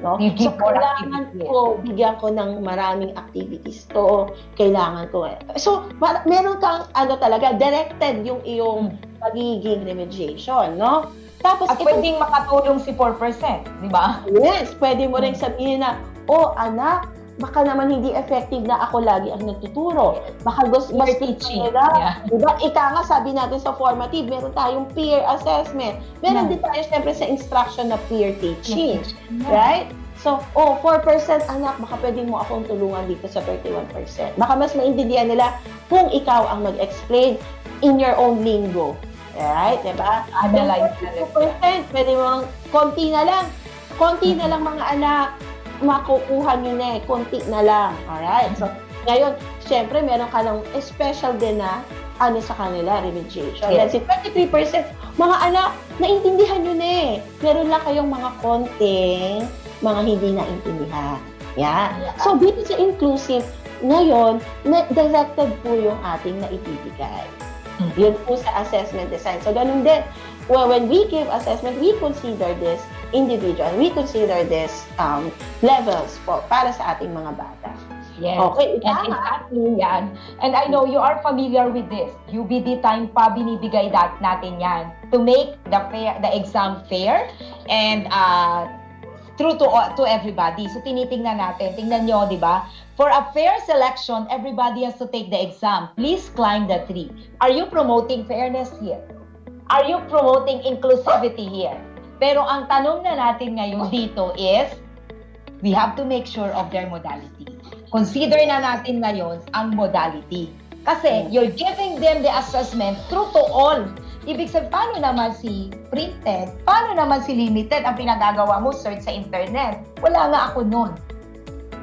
No? So, kailangan ko, bigyan ko ng maraming activities to, kailangan ko. So, meron kang, talaga, directed yung iyong magiging remediation, no? Tapos, at pwedeng makatulong si 4%, di ba? Yes, pwede mo rin sabihin na, anak, baka naman hindi effective na ako lagi ang nagtuturo. Baka mas teaching. Diba? Ika nga, sabi natin sa formative, meron tayong peer assessment. Meron din tayo siyempre sa instruction na peer teaching. Right? So, 4% anak, baka pwede mo akong tulungan dito sa 31%. Baka mas maintindihan nila kung ikaw ang mag-explain in your own lingo. Right? Diba? Analyze 2%, pwede mo konti na lang. Konti na lang mga anak. Makukuha nyo na konti na lang. Alright? So, ngayon, syempre, meron ka ng special din na sa kanila, remediation. Yes. Then, si 23%, mga anak, naintindihan nyo na meron lang kayong mga konting mga hindi naintindihan. Yeah. So, dito sa inclusive, ngayon, directed po yung ating naibibigay. Yun po sa assessment design. So, ganun din. Well, when we give assessment, we consider this individual. We consider this levels po para sa ating mga bata. Yes. Okay, And exactly yan. And I know you are familiar with this. UBD time pa binibigay natin yan to make the exam fair and true to everybody. So tinitingnan natin. Tingnan nyo, di ba? For a fair selection, everybody has to take the exam. Please climb the tree. Are you promoting fairness here? Are you promoting inclusivity here? Pero ang tanong na natin ngayon dito is, we have to make sure of their modality. Consider na natin ngayon ang modality. Kasi you're giving them the assessment true to all. Ibig sabihin, paano naman si printed? Paano naman si limited ang pinagagawa mo search sa internet? Wala nga ako nun.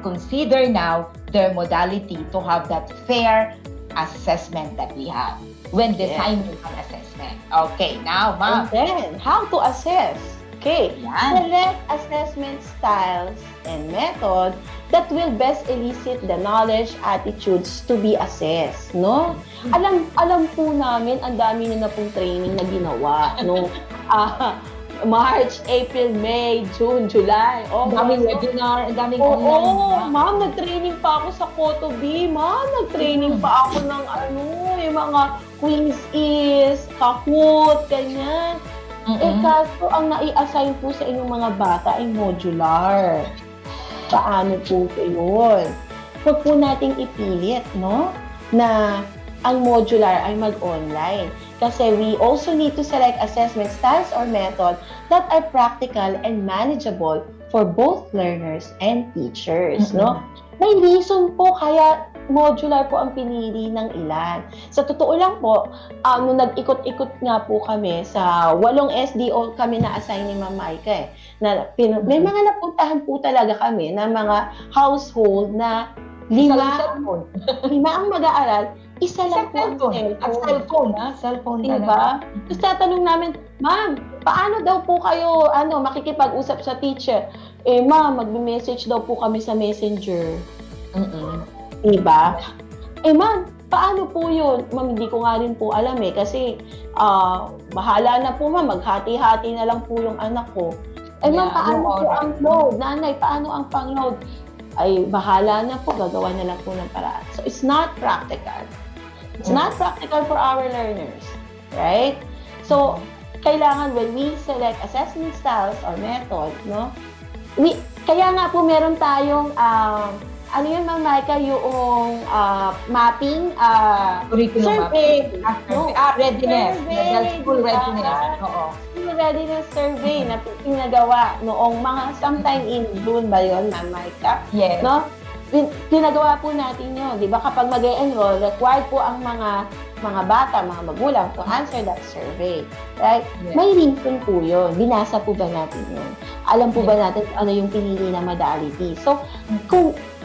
Consider now their modality to have that fair assessment that we have when designing an assessment. Okay, now, ma'am. And then, how to assess? Okay, Yan. select assessment styles and method that will best elicit the knowledge, attitudes to be assessed, no? Alam po namin, ang dami na pong training na ginawa, no? March, April, May, June, July. Ang daming webinar, ang daming online. Ma'am, nag-training pa ako sa Koto B. Ma'am, nag-training pa ako ng yung mga quiz, Kahoot, ganyan. Kaso ang nai-assign po sa inyong mga bata ay modular. Paano po yun? Huwag po nating ipilit, no? Na ang modular ay mag-online. Kasi we also need to select assessment styles or method that are practical and manageable for both learners and teachers, no? May reason po kaya modular po ang pinili ng ilan. Sa totoo lang po, nung nag-ikot-ikot nga po kami sa 8 SDO kami na-assign ni Ma'am Maika may mga napuntahan po talaga kami na mga household na 5 ang mag-aaral, isa lang po ang cellphone. Cellphone diba? Tapos tatanong namin, Ma'am, paano daw po kayo makikipag-usap sa teacher? Ma'am, mag-message daw po kami sa messenger. Diba? Ma'am, paano po yun? Ma'am, hindi ko nga rin po alam kasi bahala na po ma'am, maghati-hati na lang po yung anak ko. Ma'am, paano po ang load? Nanay, paano ang pang-load? Ay, bahala na po, gagawa na lang po ng paraan. So, it's not practical. It's not practical for our learners. Right? So, kailangan when we select assessment styles or method, no? Kaya nga po meron tayong ano yun, Ma'am Maika, yung mapping, curriculum survey. Readiness. Survey, School readiness. Oo. School readiness survey na pinagawa noong mga sometime in June ba yun, Ma'am Maika? Yes. No? Pinagawa po natin yun. Di ba kapag mag-e-enroll, required po ang mga bata, mga magulang to answer that survey. Right? Yes. May reason po yun. Binasa po ba natin yun? Alam po ba natin ano yung pinili na modality? So,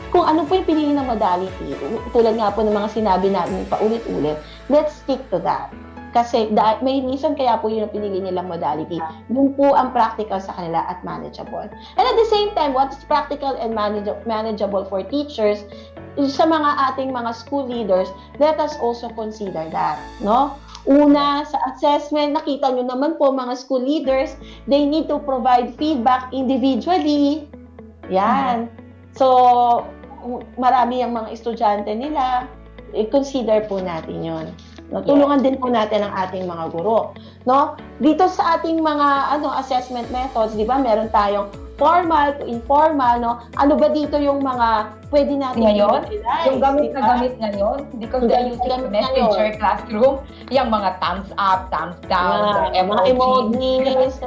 kung ano po yung pinili na modality, tulad nga po ng mga sinabi namin paulit-ulit, let's stick to that. Kasi may reason kaya po yun ang pinili nilang modality. Yun po ang practical sa kanila at manageable. And at the same time, what is practical and manageable for teachers, sa mga ating mga school leaders, let us also consider that. No? Una, sa assessment, nakita nyo naman po mga school leaders, they need to provide feedback individually. Yan. So, marami ang mga estudyante nila, i-consider po natin yun. No, tulungan din po natin ang ating mga guro, no? Dito sa ating mga assessment methods, 'di ba? Meron tayong formal to informal, no? Ano ba dito yung mga pwede natin ngayon? Yung gamit na gamit ngayon because they're using messenger classroom, yung mga thumbs up, thumbs down, mga emojis,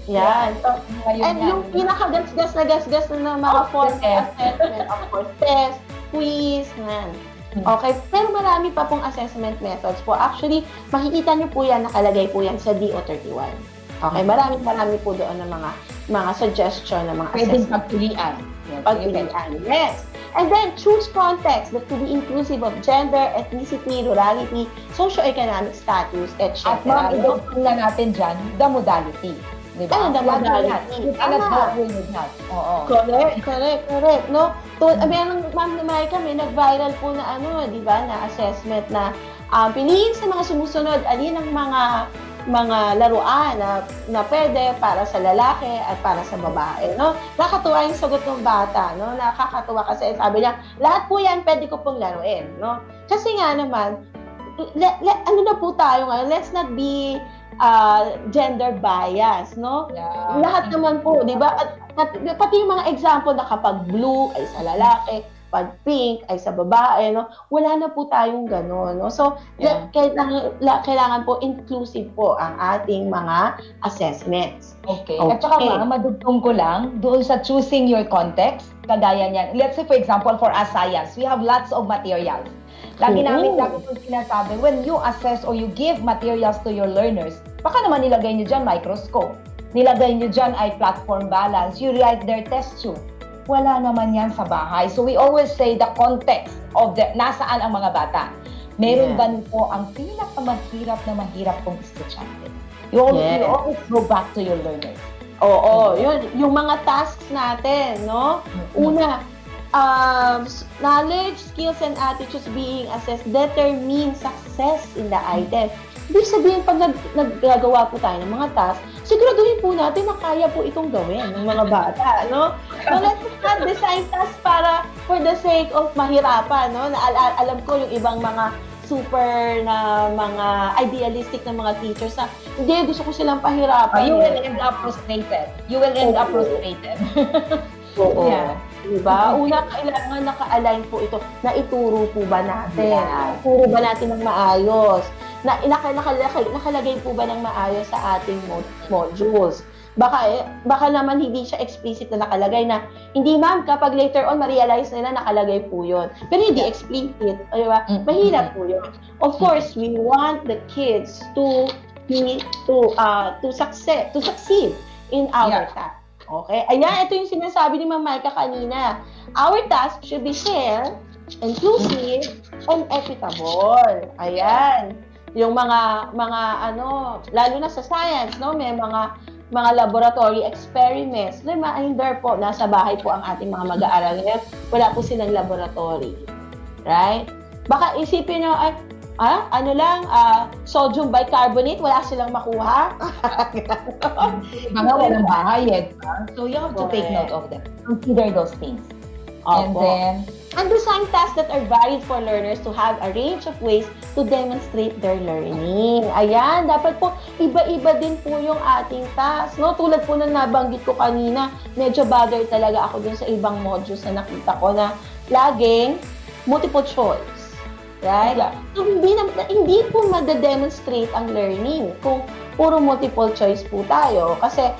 Yan. So, and yung pinaka-gasgas na mga formal assessment, of course, test, quiz, Okay, pero marami pa pong assessment methods po. Actually, makikita niyo po yan, nakalagay po yan sa DO31. Okay, marami po doon ng mga suggestion ng mga assessment. Pagpilian. Yes. And then, choose context that to be inclusive of gender, ethnicity, rurality, socioeconomic status, etc. At ma'am, na natin dyan, the modality. Diba? The modality. Correct. No? Meron, Ma'am Maika, may nag-viral po na di ba, na assessment na piliin sa mga sumusunod, alin ang mga mga laruan na pwede para sa lalaki at para sa babae, no? Nakakatuwa yung sagot ng bata, no? Nakakatuwa kasi sabi niya, lahat po yan pwede ko pong laruin, no? Kasi nga naman, ano na po tayo ngayon, let's not be gender bias, no? Yeah. Lahat naman po, di ba? At pati yung mga example na kapag blue ay sa lalaki, pag pink ay sa babae, no? Wala na po tayong gano'n, no? So, kailangan po inclusive po ang ating mga assessments. Okay. At saka madugtong ko lang, doon sa choosing your context, kagaya niyan. Let's say for example, for us science, we have lots of materials. Lagi namin itong sinasabi, when you assess or you give materials to your learners, baka naman nilagay nyo dyan microscope, nilagay nyo dyan ay platform balance, you write their test tube. Wala naman yan sa bahay. So we always say the context of nasaan ang mga bata. Meron ganito ang pinakamahirap na mahirap kong estudyante. You always go back to your learners. Oo, yun. Yung mga tasks natin, no? Una, knowledge, skills, and attitudes being assessed determine success in the item. Ibig sabihin, pag naggagawa po tayo ng mga task, siguraduhin po natin na kaya po itong gawin ng mga bata, no? So, let's not design tasks para for the sake of mahirapan, no? Alam ko yung ibang mga super na mga idealistic na mga teachers na hindi, gusto ko silang pahirapan. You will end up frustrated. You will end up frustrated. Oo. Yeah. Diba? Una, kailangan naka-align po ito na ituro po ba natin? Ituro ba natin ng maayos? Nakalagay po ba ng maayos sa ating modules? Baka naman hindi siya explicit na nakalagay na, hindi ma'am, kapag later on ma-realize nila nakalagay po yun. Pero hindi explicit. Diba? Mahirap po yun. Of course, we want the kids to succeed in our task. Okay? Ayan, ito yung sinasabi ni Ma'am Maika kanina. Our task should be fair, inclusive, and equitable. Ayan. Yung mga lalo na sa science, no, may mga laboratory experiments. Reminder po, nasa bahay po ang ating mga mag-aaral ngayon. Wala po silang laboratory. Right? Baka isipin nyo, sodium bicarbonate, wala silang makuha. Mga walang bayad. So you have to take note of them. Consider those things. And then, design tasks that are valid for learners to have a range of ways to demonstrate their learning. Ayan, dapat po iba-iba din po yung ating task. No? Tulad po na nabanggit ko kanina, medyo bother talaga ako dun sa ibang modules na nakita ko na laging multiple choice. Right? So, hindi po madademonstrate ang learning kung puro multiple choice po tayo. Kasi,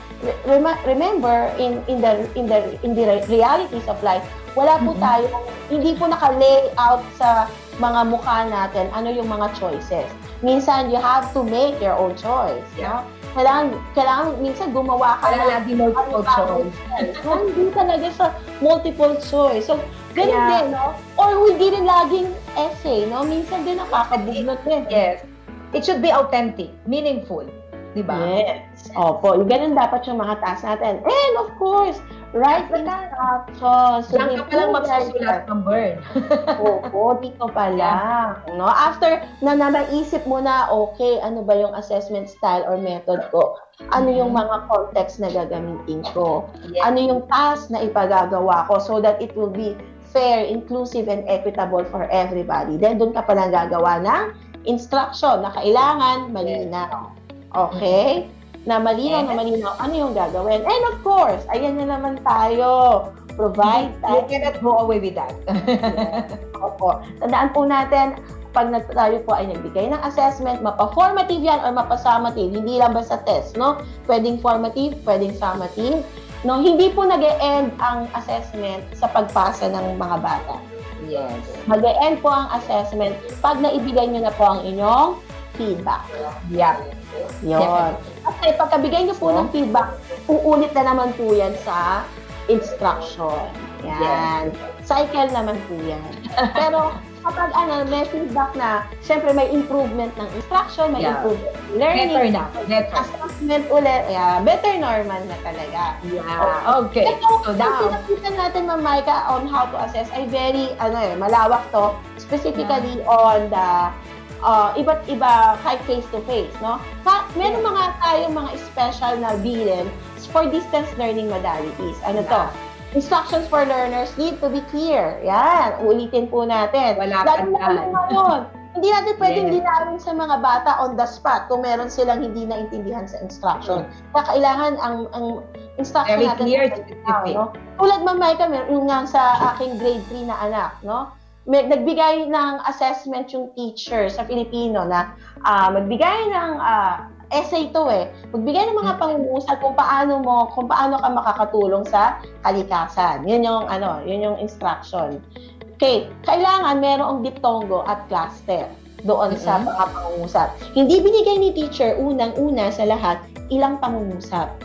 remember, in the realities of life, wala po tayo, hindi po naka-layout sa mga mukha natin ano yung mga choices. Minsan, you have to make your own choice. Yeah. No? Kailangan minsan gumawa ka na multiple choice. So, hindi talaga sa multiple choice. So, ganun din, no? Or hindi rin laging essay, no? Minsan din nakakabugnot din. Yes. It should be authentic, meaningful. Diba? Yes. Opo. Ganun dapat yung mga task natin. And of course, write instructions. Lang ka palang magsusulat ng Word. Opo, dito pa lang. No? After na naisip mo na, okay, ano ba yung assessment style or method ko? Ano yung mga context na gagamitin ko? Ano yung task na ipagagawa ko so that it will be fair, inclusive, and equitable for everybody. Then, doon ka pa lang gagawa ng instruction na kailangan malinaw. Okay? Na malinaw, ano yung gagawin. And of course, ayan na naman tayo. Provide time. You cannot go away with that. Opo. Tandaan po natin, pag tayo po ay nagbigay ng assessment, mapa-formative yan or mapa-summative. Hindi lang basta test, no? Pwedeng formative, pwedeng summative. No, hindi po nag-e-end ang assessment sa pagpasa ng mga bata. Yes. Mag-e-end po ang assessment pag naibigay nyo na po ang inyong feedback. Yeah. Yun. Kasi pagkabigay nyo po ng feedback, uulit na naman po yan sa instruction. Yan. Cycle naman po yan. Pero kapag may feedback na, syempre may improvement ng instruction, may improvement ng learning. Better na. Better. Assessment ulit. Better normal na talaga. Yeah. Okay. So now, pinakita natin, Ma'am Maika, on how to assess ay very, malawak to. Specifically on the iba't iba kahit face-to-face, no? Meron tayong mga special na bilin for distance learning modalities. Ano to? Instructions for learners need to be clear. Yan, ulitin po natin. Wala Lalo na ngayon. Hindi natin pwedeng Yes. linawin sa mga bata on the spot kung meron silang hindi naintindihan sa instruction. Kaya kailangan ang instruction Very natin clear, sa specific. no? Tulad Ma'am Maika, yung nga sa aking grade 3 na anak, no? Nagbigay ng assessment yung teacher sa Filipino na magbigay ng essay to magbigay ng mga pangungusap kung paano ka makakatulong sa kalikasan. Yun yung instruction. Okay, kailangan merong diptongo at cluster doon sa mga pangungusap. Hindi binigay ni teacher unang-una sa lahat ilang pangungusap.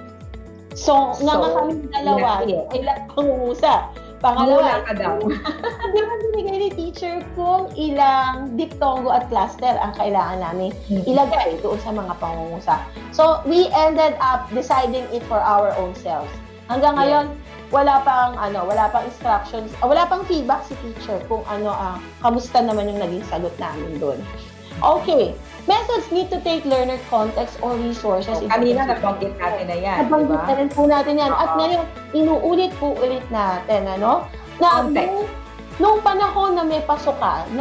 So nga kami dalawa, ilang pangungusap. Pangalawa, hindi naman binigay ni teacher kung ilang diptongo at cluster ang kailangan namin ilagay doon sa mga pangungusap. So, we ended up deciding it for our own selves. Hanggang ngayon, wala pang instructions, wala pang feedback si teacher kung kamusta naman yung naging sagot namin doon. Okay. Methods need to take learner context or resources. Kanina nabanggit natin na yan, nabanggit na rin po natin yan. At ngayon, inuulit po ulit natin, na nung panahon na may pasukan,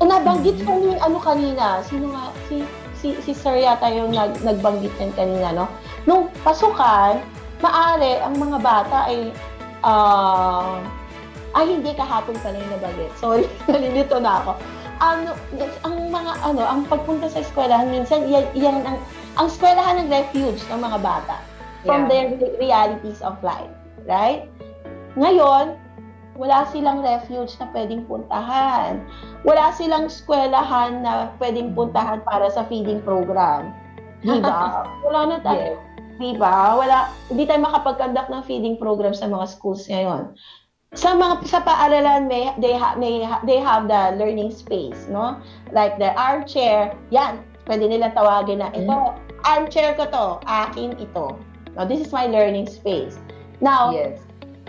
nabanggit ko ni kanina, sino nga, si Sir yata yung nagbanggit yan kanina, nung pasukan, maaari ang mga bata ay hindi kahapon pala yung nabanggit. Sorry, nalilito na ako. Ang pagpunta sa eskwelahan, minsan, ang eskwelahan ng refuge ng mga bata from their realities of life. Right? Ngayon, wala silang refuge na pwedeng puntahan. Wala silang eskwelahan na pwedeng puntahan para sa feeding program. Diba? Wala na tayo. Diba? Hindi tayo makapag-conduct ng feeding program sa mga schools ngayon. Sa paaralan, they have the learning space, no? Like the armchair, yan, pwede nilang tawagin na, ito, armchair ko to, akin ito. Now, this is my learning space. Now,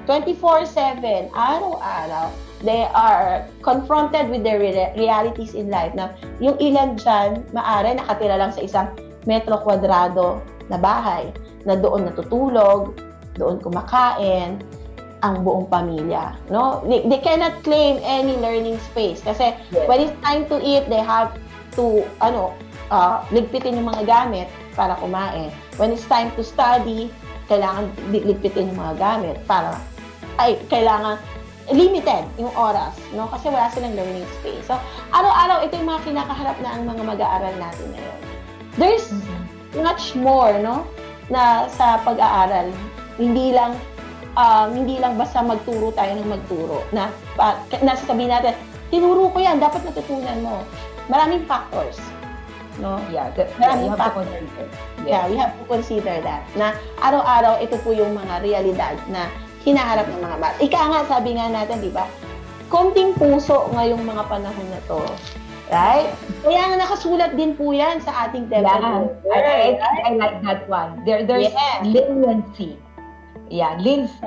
24/7, araw-araw, they are confronted with their realities in life. Na yung ilan dyan, maaari nakatira lang sa isang metro kwadrado na bahay, na doon natutulog, doon kumakain, ang buong pamilya, no? They cannot claim any learning space kasi when it's time to eat, they have to ligpitin yung mga gamit para kumain. When it's time to study, kailangan ligpitin yung mga gamit kailangan limited yung oras, no? Kasi wala silang learning space. So, araw-araw ito yung mga kinakaharap na ang mga mag-aaral natin ngayon. There's much more, no? Na sa pag-aaral, hindi lang basta magturo tayo ng magturo. Nasasabihin natin, tinuro ko yan, dapat natutunan mo. Maraming factors. No? Maraming factors. We have to consider that. Na araw-araw, ito po yung mga realidad na hinaharap ng mga bata. Ika nga, sabi nga natin, di ba? Konting puso ngayong mga panahon na to. Right? Kaya nga nakasulat din po yan sa ating development. I like that one. There's leniency. Leniency.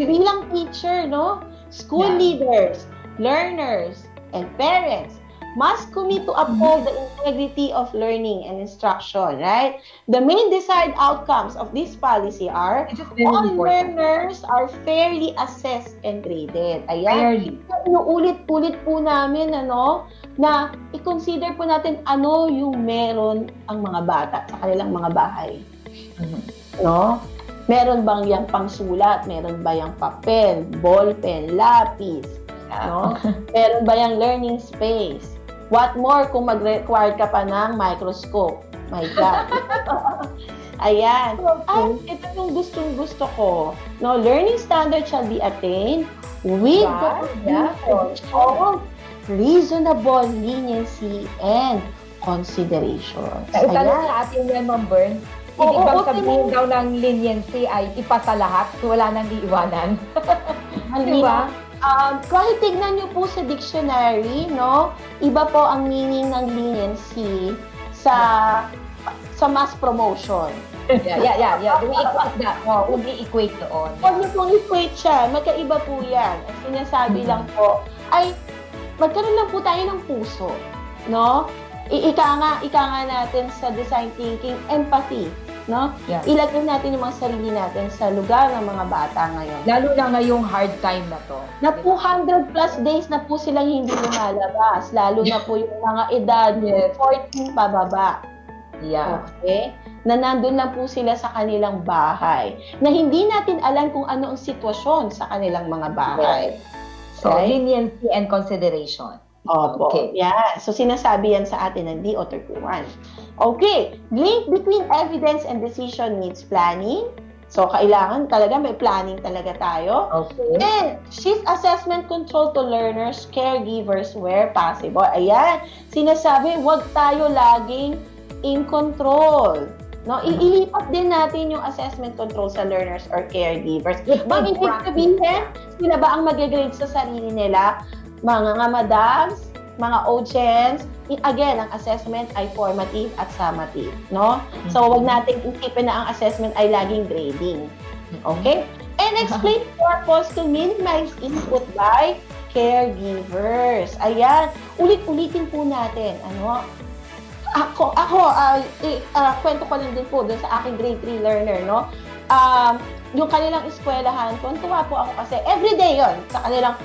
Bilang teacher, no? School leaders, learners, and parents must commit to uphold the integrity of learning and instruction, right? The main desired outcomes of this policy are all learners are fairly assessed and graded. Ayan. Inuulit-ulit po namin, na i-consider po natin yung meron ang mga bata sa kanilang mga bahay. No? Meron bang yang pangsulat? Meron ba yang papel, ballpen, lapis? No? Meron ba yang learning space? What more kung mag-require ka pa ng microscope? My God. Ayan. Ito yung gustong-gusto ko. No, learning standards shall be attained with of reasonable leniency and consideration. Ito sa ating yan, Ma'am Bern. Hindi bang sabihin daw ng leniency ay ipasa lahat, wala nang iiwanan? Diba? Kahit tignan niyo po sa dictionary, no? Iba po ang meaning ng leniency sa mass promotion. Huwag i-equate doon. Huwag niyo pong equate siya. Magkaiba po yan. Ang sinasabi lang po ay magkaroon lang po tayo ng puso. no? Ika nga natin sa design thinking, empathy, no? Yeah. Ilagay natin yung mga sarili natin sa lugar ng mga bata ngayon. Lalo na ngayong hard time na to. Na 200 plus days na po silang hindi lumalabas, lalo na po yung mga edad 14 pababa. Yeah. Okay? Na nandun lang po sila sa kanilang bahay. Na hindi natin alam kung ano ang sitwasyon sa kanilang mga bahay. So, leniency and consideration. Opo. Okay. Yeah. So, sinasabi yan sa atin ng DO31. Okay. Link between evidence and decision needs planning. So, kailangan talaga may planning talaga tayo. Okay. And shift assessment control to learners, caregivers where possible. Ayan. Sinasabi, wag tayo laging in control. No, ilipat din natin yung assessment control sa learners or caregivers. Bang hindi sabihin, sila ba ang mag-grade sa sarili nila? Mga madams, mga OGENs, again, ang assessment ay formative at summative, no? So, wag natin isipin na ang assessment ay laging grading. Okay? And explain purpose to minimize input by caregivers. Ayan, ulit-ulitin po natin, ano? Kwento ko lang din po dun sa aking grade 3 learner, no? Yung kanilang eskwelahan, tuwa po ako kasi everyday yon sa kanilang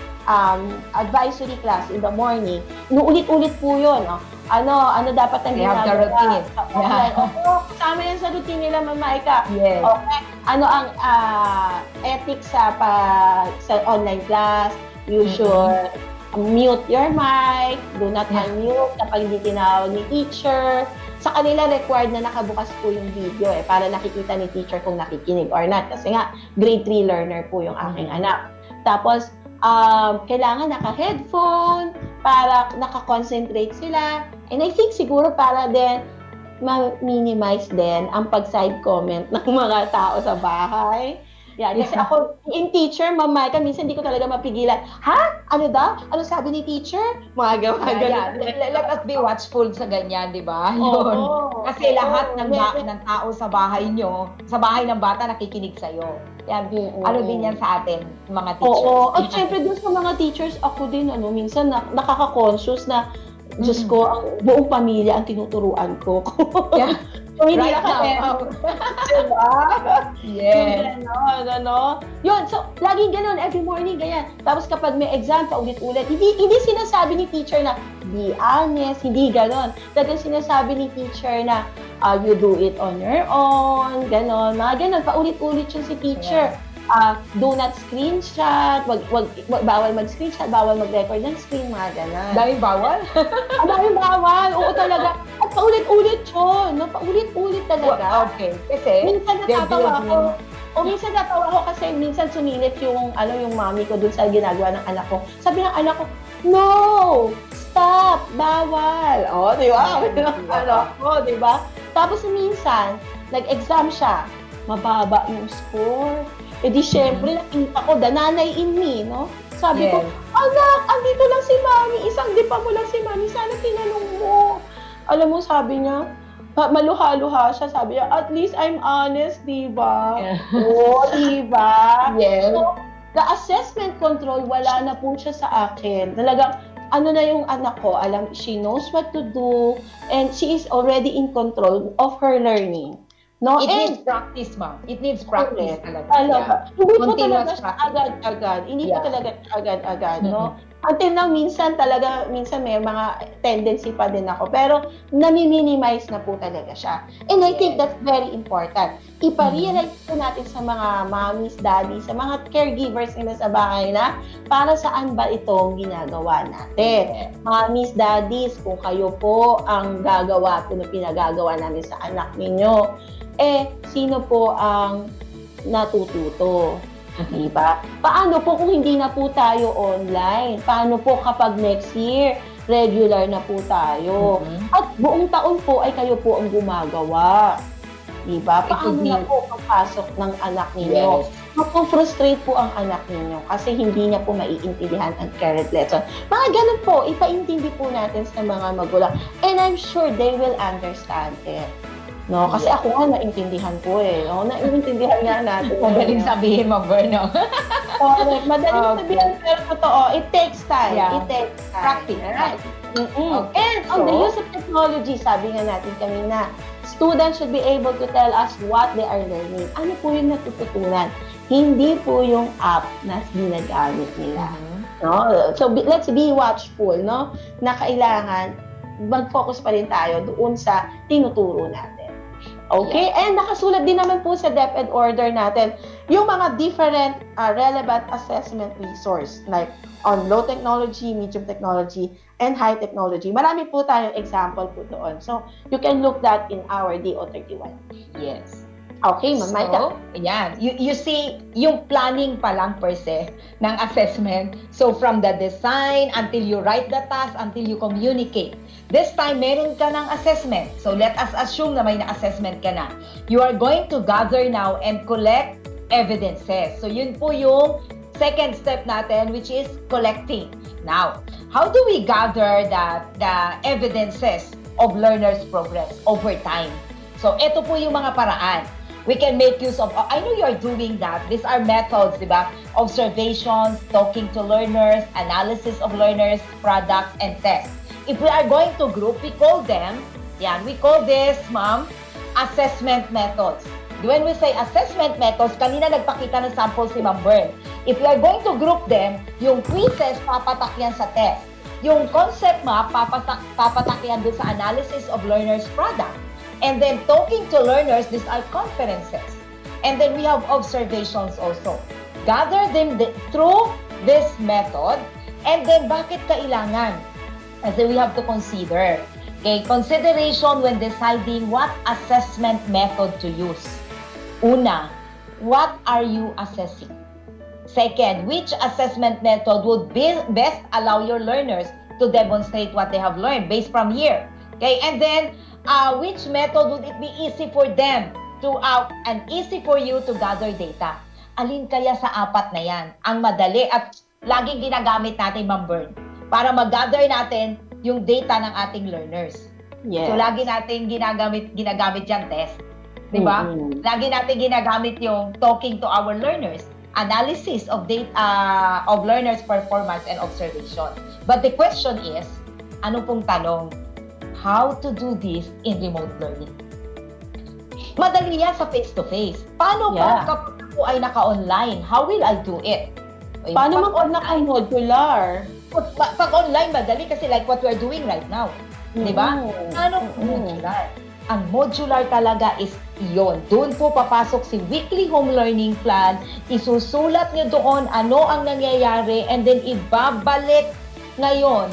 advisory class in the morning. Inuulit-ulit po yun. No? Ano dapat ang ginagawa? They have the routine. Kasama yan sa routine nila, Mama Ika. Yes. Okay. Ano ang ethics sa online class? You should mute your mic, do not unmute kapag hindi tinawag ni teacher. Sa kanila, required na nakabukas po yung video para nakikita ni teacher kung nakikinig or not. Kasi nga, grade 3 learner po yung aking anak. Tapos, kailangan naka-headphone para naka-concentrate sila. And I think siguro para din ma-minimize din ang pag-side comment ng mga tao sa bahay. Yan, kasi ako, in teacher, Mama, minsan hindi ko talaga mapigilan. Ha? Ano daw? Ano sabi ni teacher? Mga gawa. Let us be watchful sa ganyan, di ba? Yun. Kasi lahat ng tao sa bahay nyo, sa bahay ng bata, nakikinig sa'yo. Yan, ano din yan sa atin, mga teachers. Oo. At syempre doon sa mga teachers, ako din, minsan nakaka-conscious na, Diyos ko, ang buong pamilya ang tinuturuan ko. Yeah. So, hindi Right now. Diba? Yes. Yun, so, laging ganun, every morning, ganyan. Tapos kapag may exam, paulit-ulit, hindi sinasabi ni teacher na, be honest, hindi ganun. Talagang sinasabi ni teacher na, you do it on your own, ganun, mga ganun, paulit-ulit yun si teacher. Do not screenshot, bawal mag-screenshot, bawal mag-record ng screen, mga ganun. Daming bawal? Daming bawal, oo talaga. At paulit-ulit yun, no? Paulit-ulit talaga. Okay, kasi minsan natatawa ako. Minsan natawa ako kasi minsan sumilip yung mami ko dun sa ginagawa ng anak ko. Sabi ng anak ko, no! Stop! Bawal! Di ba? Di ba? Tapos minsan, nag-exam siya, mababa yung score. Di syempre, nakita ko, the nanay in me, no? Sabi ko, anak, andito lang si mami, isang dipa mo lang si mami, sana tinanong mo. Alam mo, sabi niya, maluha-luha siya, sabi niya, at least I'm honest, diba? Diba? Yes. So, the assessment control, wala na po siya sa akin. Talagang, ano na yung anak ko, she knows what to do, and she is already in control of her learning. No? It needs practice, ma'am. It needs practice talaga. Hindi po talaga siya agad-agad. Hindi po talaga agad-agad, no? Until now, minsan may mga tendency pa din ako. Pero, nami-minimize na po talaga siya. And I think that's very important. Ipa-realize po natin sa mga mommies, daddies, sa mga caregivers nila sa bahay na para saan ba itong ginagawa natin. Mommies, daddies, kung kayo po ang gagawa po na pinagagawa namin sa anak ninyo, sino po ang natututo? Diba? Paano po kung hindi na po tayo online? Paano po kapag next year, regular na po tayo? At buong taon po ay kayo po ang gumagawa. Diba? Paano na po pagpasok ng anak ninyo? Mapofrustrate po ang anak ninyo kasi hindi niya po maiintindihan ang current lesson. Mga ganun po, ipaintindi po natin sa mga magulang. And I'm sure they will understand it. No? Kasi ako nga, naintindihan ko eh. No? Naiintindihan nga natin. Magaling sabihin mo, Berno. Correct. Madaling sabihin, pero totoo, it takes time. Yeah. It takes time. Practice. Right? Okay, And on the use of technology, sabi nga natin kanina, students should be able to tell us what they are learning. Ano po yung natututunan? Hindi po yung app na ginagamit nila. No? So let's be watchful, no? Na kailangan mag-focus pa rin tayo doon sa tinuturo natin. Okay? Yeah. And nakasulat din naman po sa DepEd order natin yung mga different relevant assessment resource like on low technology, medium technology, and high technology. Marami po tayong example po doon. So, you can look that in our DO31. Yes. Okay, Ma'am Maika. So, yan. You see, yung planning pa lang per se ng assessment. So, from the design until you write the task, until you communicate. This time, meron ka ng assessment. So, let us assume na may na-assessment ka na. You are going to gather now and collect evidences. So, yun po yung second step natin, which is collecting. Now, how do we gather the evidences of learners' progress over time? So, ito po yung mga paraan. We can make use of, I know you're doing that. These are methods, di ba? Observations, talking to learners, analysis of learners, products, and tests. If we are going to group, we call them, we call this, ma'am, assessment methods. When we say assessment methods, kanina nagpakita ng sample si Ma'am Bern. If we are going to group them, yung quizzes, papatak yan sa test. Yung concept map, papatak yan dun sa analysis of learners' product. And then talking to learners, these are conferences. And then we have observations also. Gather them through this method. And then bakit kailangan? Kasi we have to consider. Okay, consideration when deciding what assessment method to use. Una, what are you assessing? Second, which assessment method would best allow your learners to demonstrate what they have learned based from here? Okay, and then which method would it be easy for them to and easy for you to gather data? Alin kaya sa apat na yan ang madali at laging ginagamit natin, Ma'am Bern, para mag-gather natin yung data ng ating learners? Yes. So lagi natin ginagamit yung test. Di ba? Lagi natin ginagamit yung talking to our learners, analysis of data of learners' performance and observation. But the question is, ano pong tanong? How to do this in remote learning? Madali yan sa face-to-face. Paano pa kapag ako ay naka-online? How will I do it? Paano mo naka-modular? Pag online, madali kasi like what we're doing right now. Di ba? Paano modular? Ang modular talaga is iyon. Doon po papasok si weekly home learning plan. Isusulat nyo doon ano ang nangyayari and then ibabalik ngayon.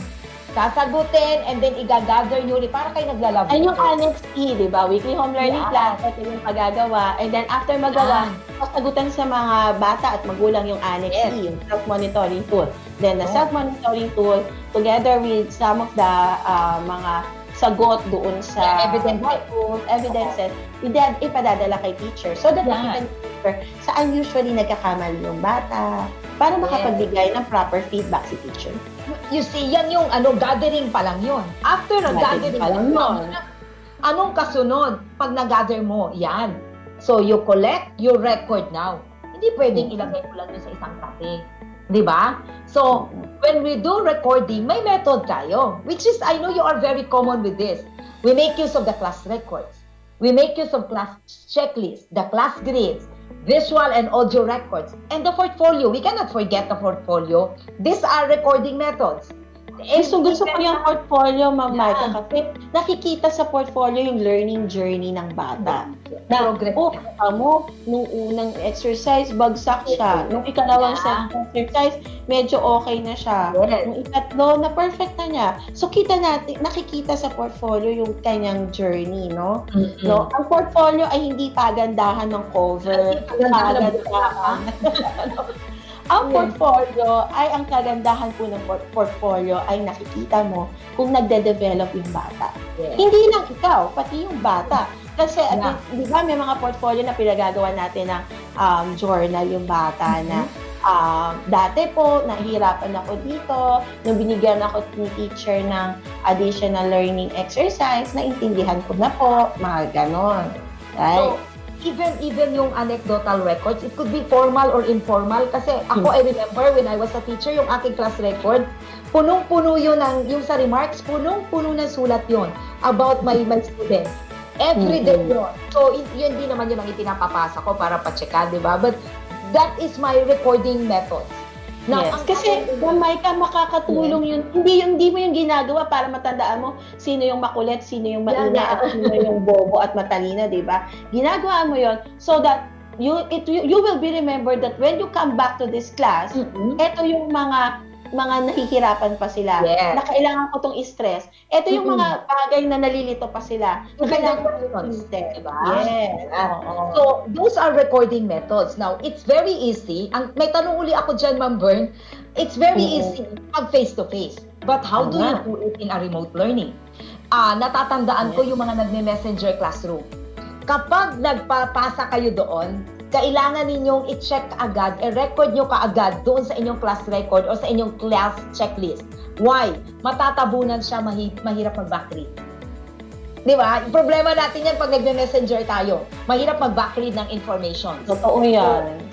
Sasagutin and then i-gather nyo para kayo naglalabo. Ay yung Annex E, di ba? Weekly home learning plan, ito yung pagagawa. And then after magawa, sasagutan sa mga bata at magulang yung Annex E, yung self-monitoring tool. Then the self-monitoring tool, together with some of the mga sagot doon sa evidences, ipadadala kay teacher. So that makita ni teacher saan usually nagkakamali yung bata para makapagbigay ng proper feedback si teacher. You see, yan yung gathering pa lang yun. After gathering pa lang yun, anong kasunod pag nag-gather mo? Yan. So you collect, you record now. Hindi pwedeng ilagay mo lang yun sa isang tabi. Di ba? So, when we do recording, may method tayo. Which is, I know you are very common with this. We make use of the class records. We make use of class checklists, the class grids, visual and audio records, and the portfolio. We cannot forget the portfolio. These are recording methods. Gusto ko yung portfolio, Ma'am Maika, kasi nakikita sa portfolio yung learning journey ng bata. Nung unang exercise, bagsak siya. Nung ikalawang exercise, medyo okay na siya. Nung ikatlo, na-perfect na niya. So, nakikita sa portfolio yung kanyang journey, no? No? Ang portfolio ay hindi pagandahan ng cover. Ang portfolio ay ang kagandahan po ng portfolio ay nakikita mo kung nagde-develop yung bata. Hindi lang ikaw, pati yung bata. Kasi, di ba, may mga portfolio na pinagagawa natin ng journal yung bata na Dati po, nahihirapan ako dito. Nung binigyan ako ni teacher ng additional learning exercise, naintindihan ko na po, mga ganon. Right? So, even yung anecdotal records, it could be formal or informal. Kasi ako, I remember when I was a teacher, yung aking class record, punong-puno yun yung sa remarks, punong-puno ng sulat yun about my students. Every day yun. So, yun din naman yun ang ipinapapasa ko para pa-checkan, di ba? But that is my recording method. Now, yes, kasi Maika, makakatulong yun. Hindi mo yung ginagawa para matandaan mo sino yung makulit, sino yung maingay, at sino yung bobo at matalino, di ba? Ginagawa mo yun so that you will be remembered that when you come back to this class, eto yung mga nahihirapan pa sila, na kailangan ko tong i-stress. Ito yung mga bagay na nalilito pa sila. Kailangan ko diba? Yes. So, those are recording methods. Now, it's very easy. May tanong uli ako dyan, Ma'am Bern. It's very easy pag face-to-face. But how do you do it in a remote learning? Natatandaan ko yung mga nagme-messenger classroom. Kapag nagpapasa kayo doon, kailangan ninyong i-check agad, i-record nyo kaagad doon sa inyong class record o sa inyong class checklist. Why? Matatabunan siya, mahirap mag-backread. Di ba? Problema natin yan pag nagme-messenger tayo. Mahirap mag-backread ng information. Totoo yan.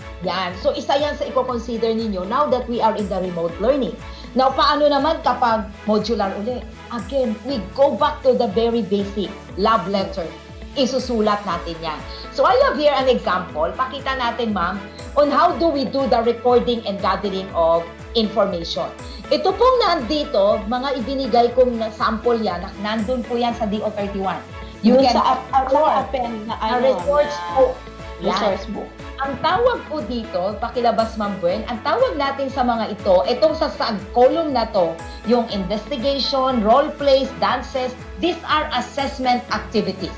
So, isa yan sa i-consider ninyo now that we are in the remote learning. Now, paano naman kapag modular uli? Again, we go back to the very basic love letter. Isusulat natin yan. So, I have here an example. Pakita natin, ma'am, on how do we do the recording and gathering of information. Ito pong nandito, mga ibinigay kong sample yan, nandun po yan sa DO31. You can append na resource book. Resource book. Ang tawag po dito, pakilabas, Ma'am Bern, ang tawag natin sa mga ito, itong sa column na to, yung investigation, role plays, dances, these are assessment activities.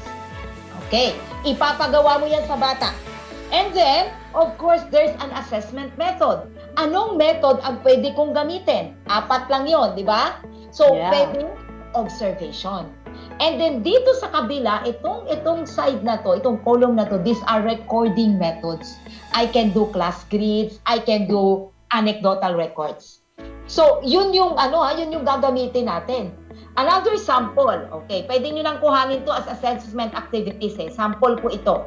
Okay, ipapagawa mo yan sa bata. And then, of course, there's an assessment method. Anong method ang pwede kong gamitin? 4 lang yon, di ba? So, pwede observation. And then, dito sa kabila, itong side na to, itong column na to, these are recording methods. I can do class grids, I can do anecdotal records. So, yun yung gagamitin natin. Another sample, okay, pwede nyo lang kuhanin to as assessment activities. Sample po ito.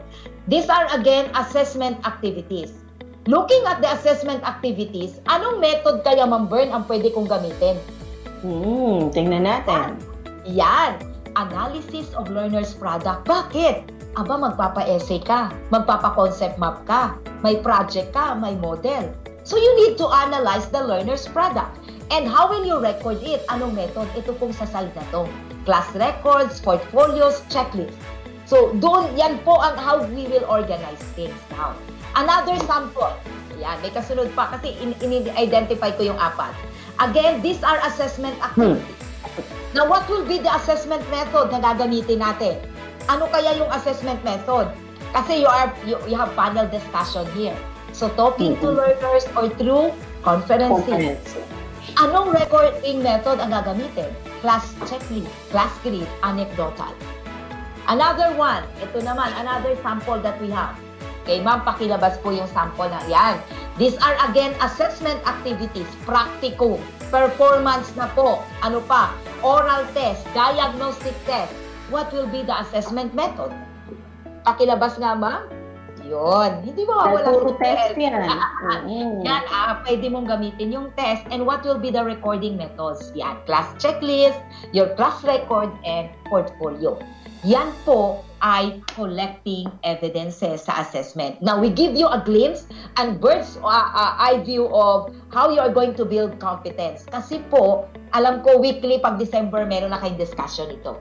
These are again assessment activities. Looking at the assessment activities, anong method kaya, Ma'am Bern, ang pwede kong gamitin? Tingnan natin. Yan. Analysis of learner's product. Bakit? Aba, magpapa-essay ka, magpapa-concept map ka, may project ka, may model. So you need to analyze the learner's product. And how will you record it? Anong method? Ito pong sa side na to. Class records, portfolios, checklist. So, yan po ang how we will organize things now. Another sample. Yan, may kasunod pa kasi in-identify ko yung 4. Again, these are assessment activities. Now, what will be the assessment method na gagamitin natin? Ano kaya yung assessment method? Kasi you have panel discussion here. So, talking to learners or through conferencing. Anong recording method ang gagamitin? Class checklist, class grid, anecdotal. Another one, ito naman, another sample that we have. Okay, ma'am, pakilabas po yung sample na yan. These are again assessment activities, practicum, performance na po. Ano pa? Oral test, diagnostic test. What will be the assessment method? Pakilabas nga, ma'am. Yun. Hindi mawawala sa test yan. Yan, pwede mong gamitin yung test. And what will be the recording methods? Yan, class checklist, your class record, and portfolio. Yan po ay collecting evidences sa assessment. Now, we give you a glimpse and bird's eye view of how you are going to build competence. Kasi po, alam ko weekly pag December meron na kayong discussion ito.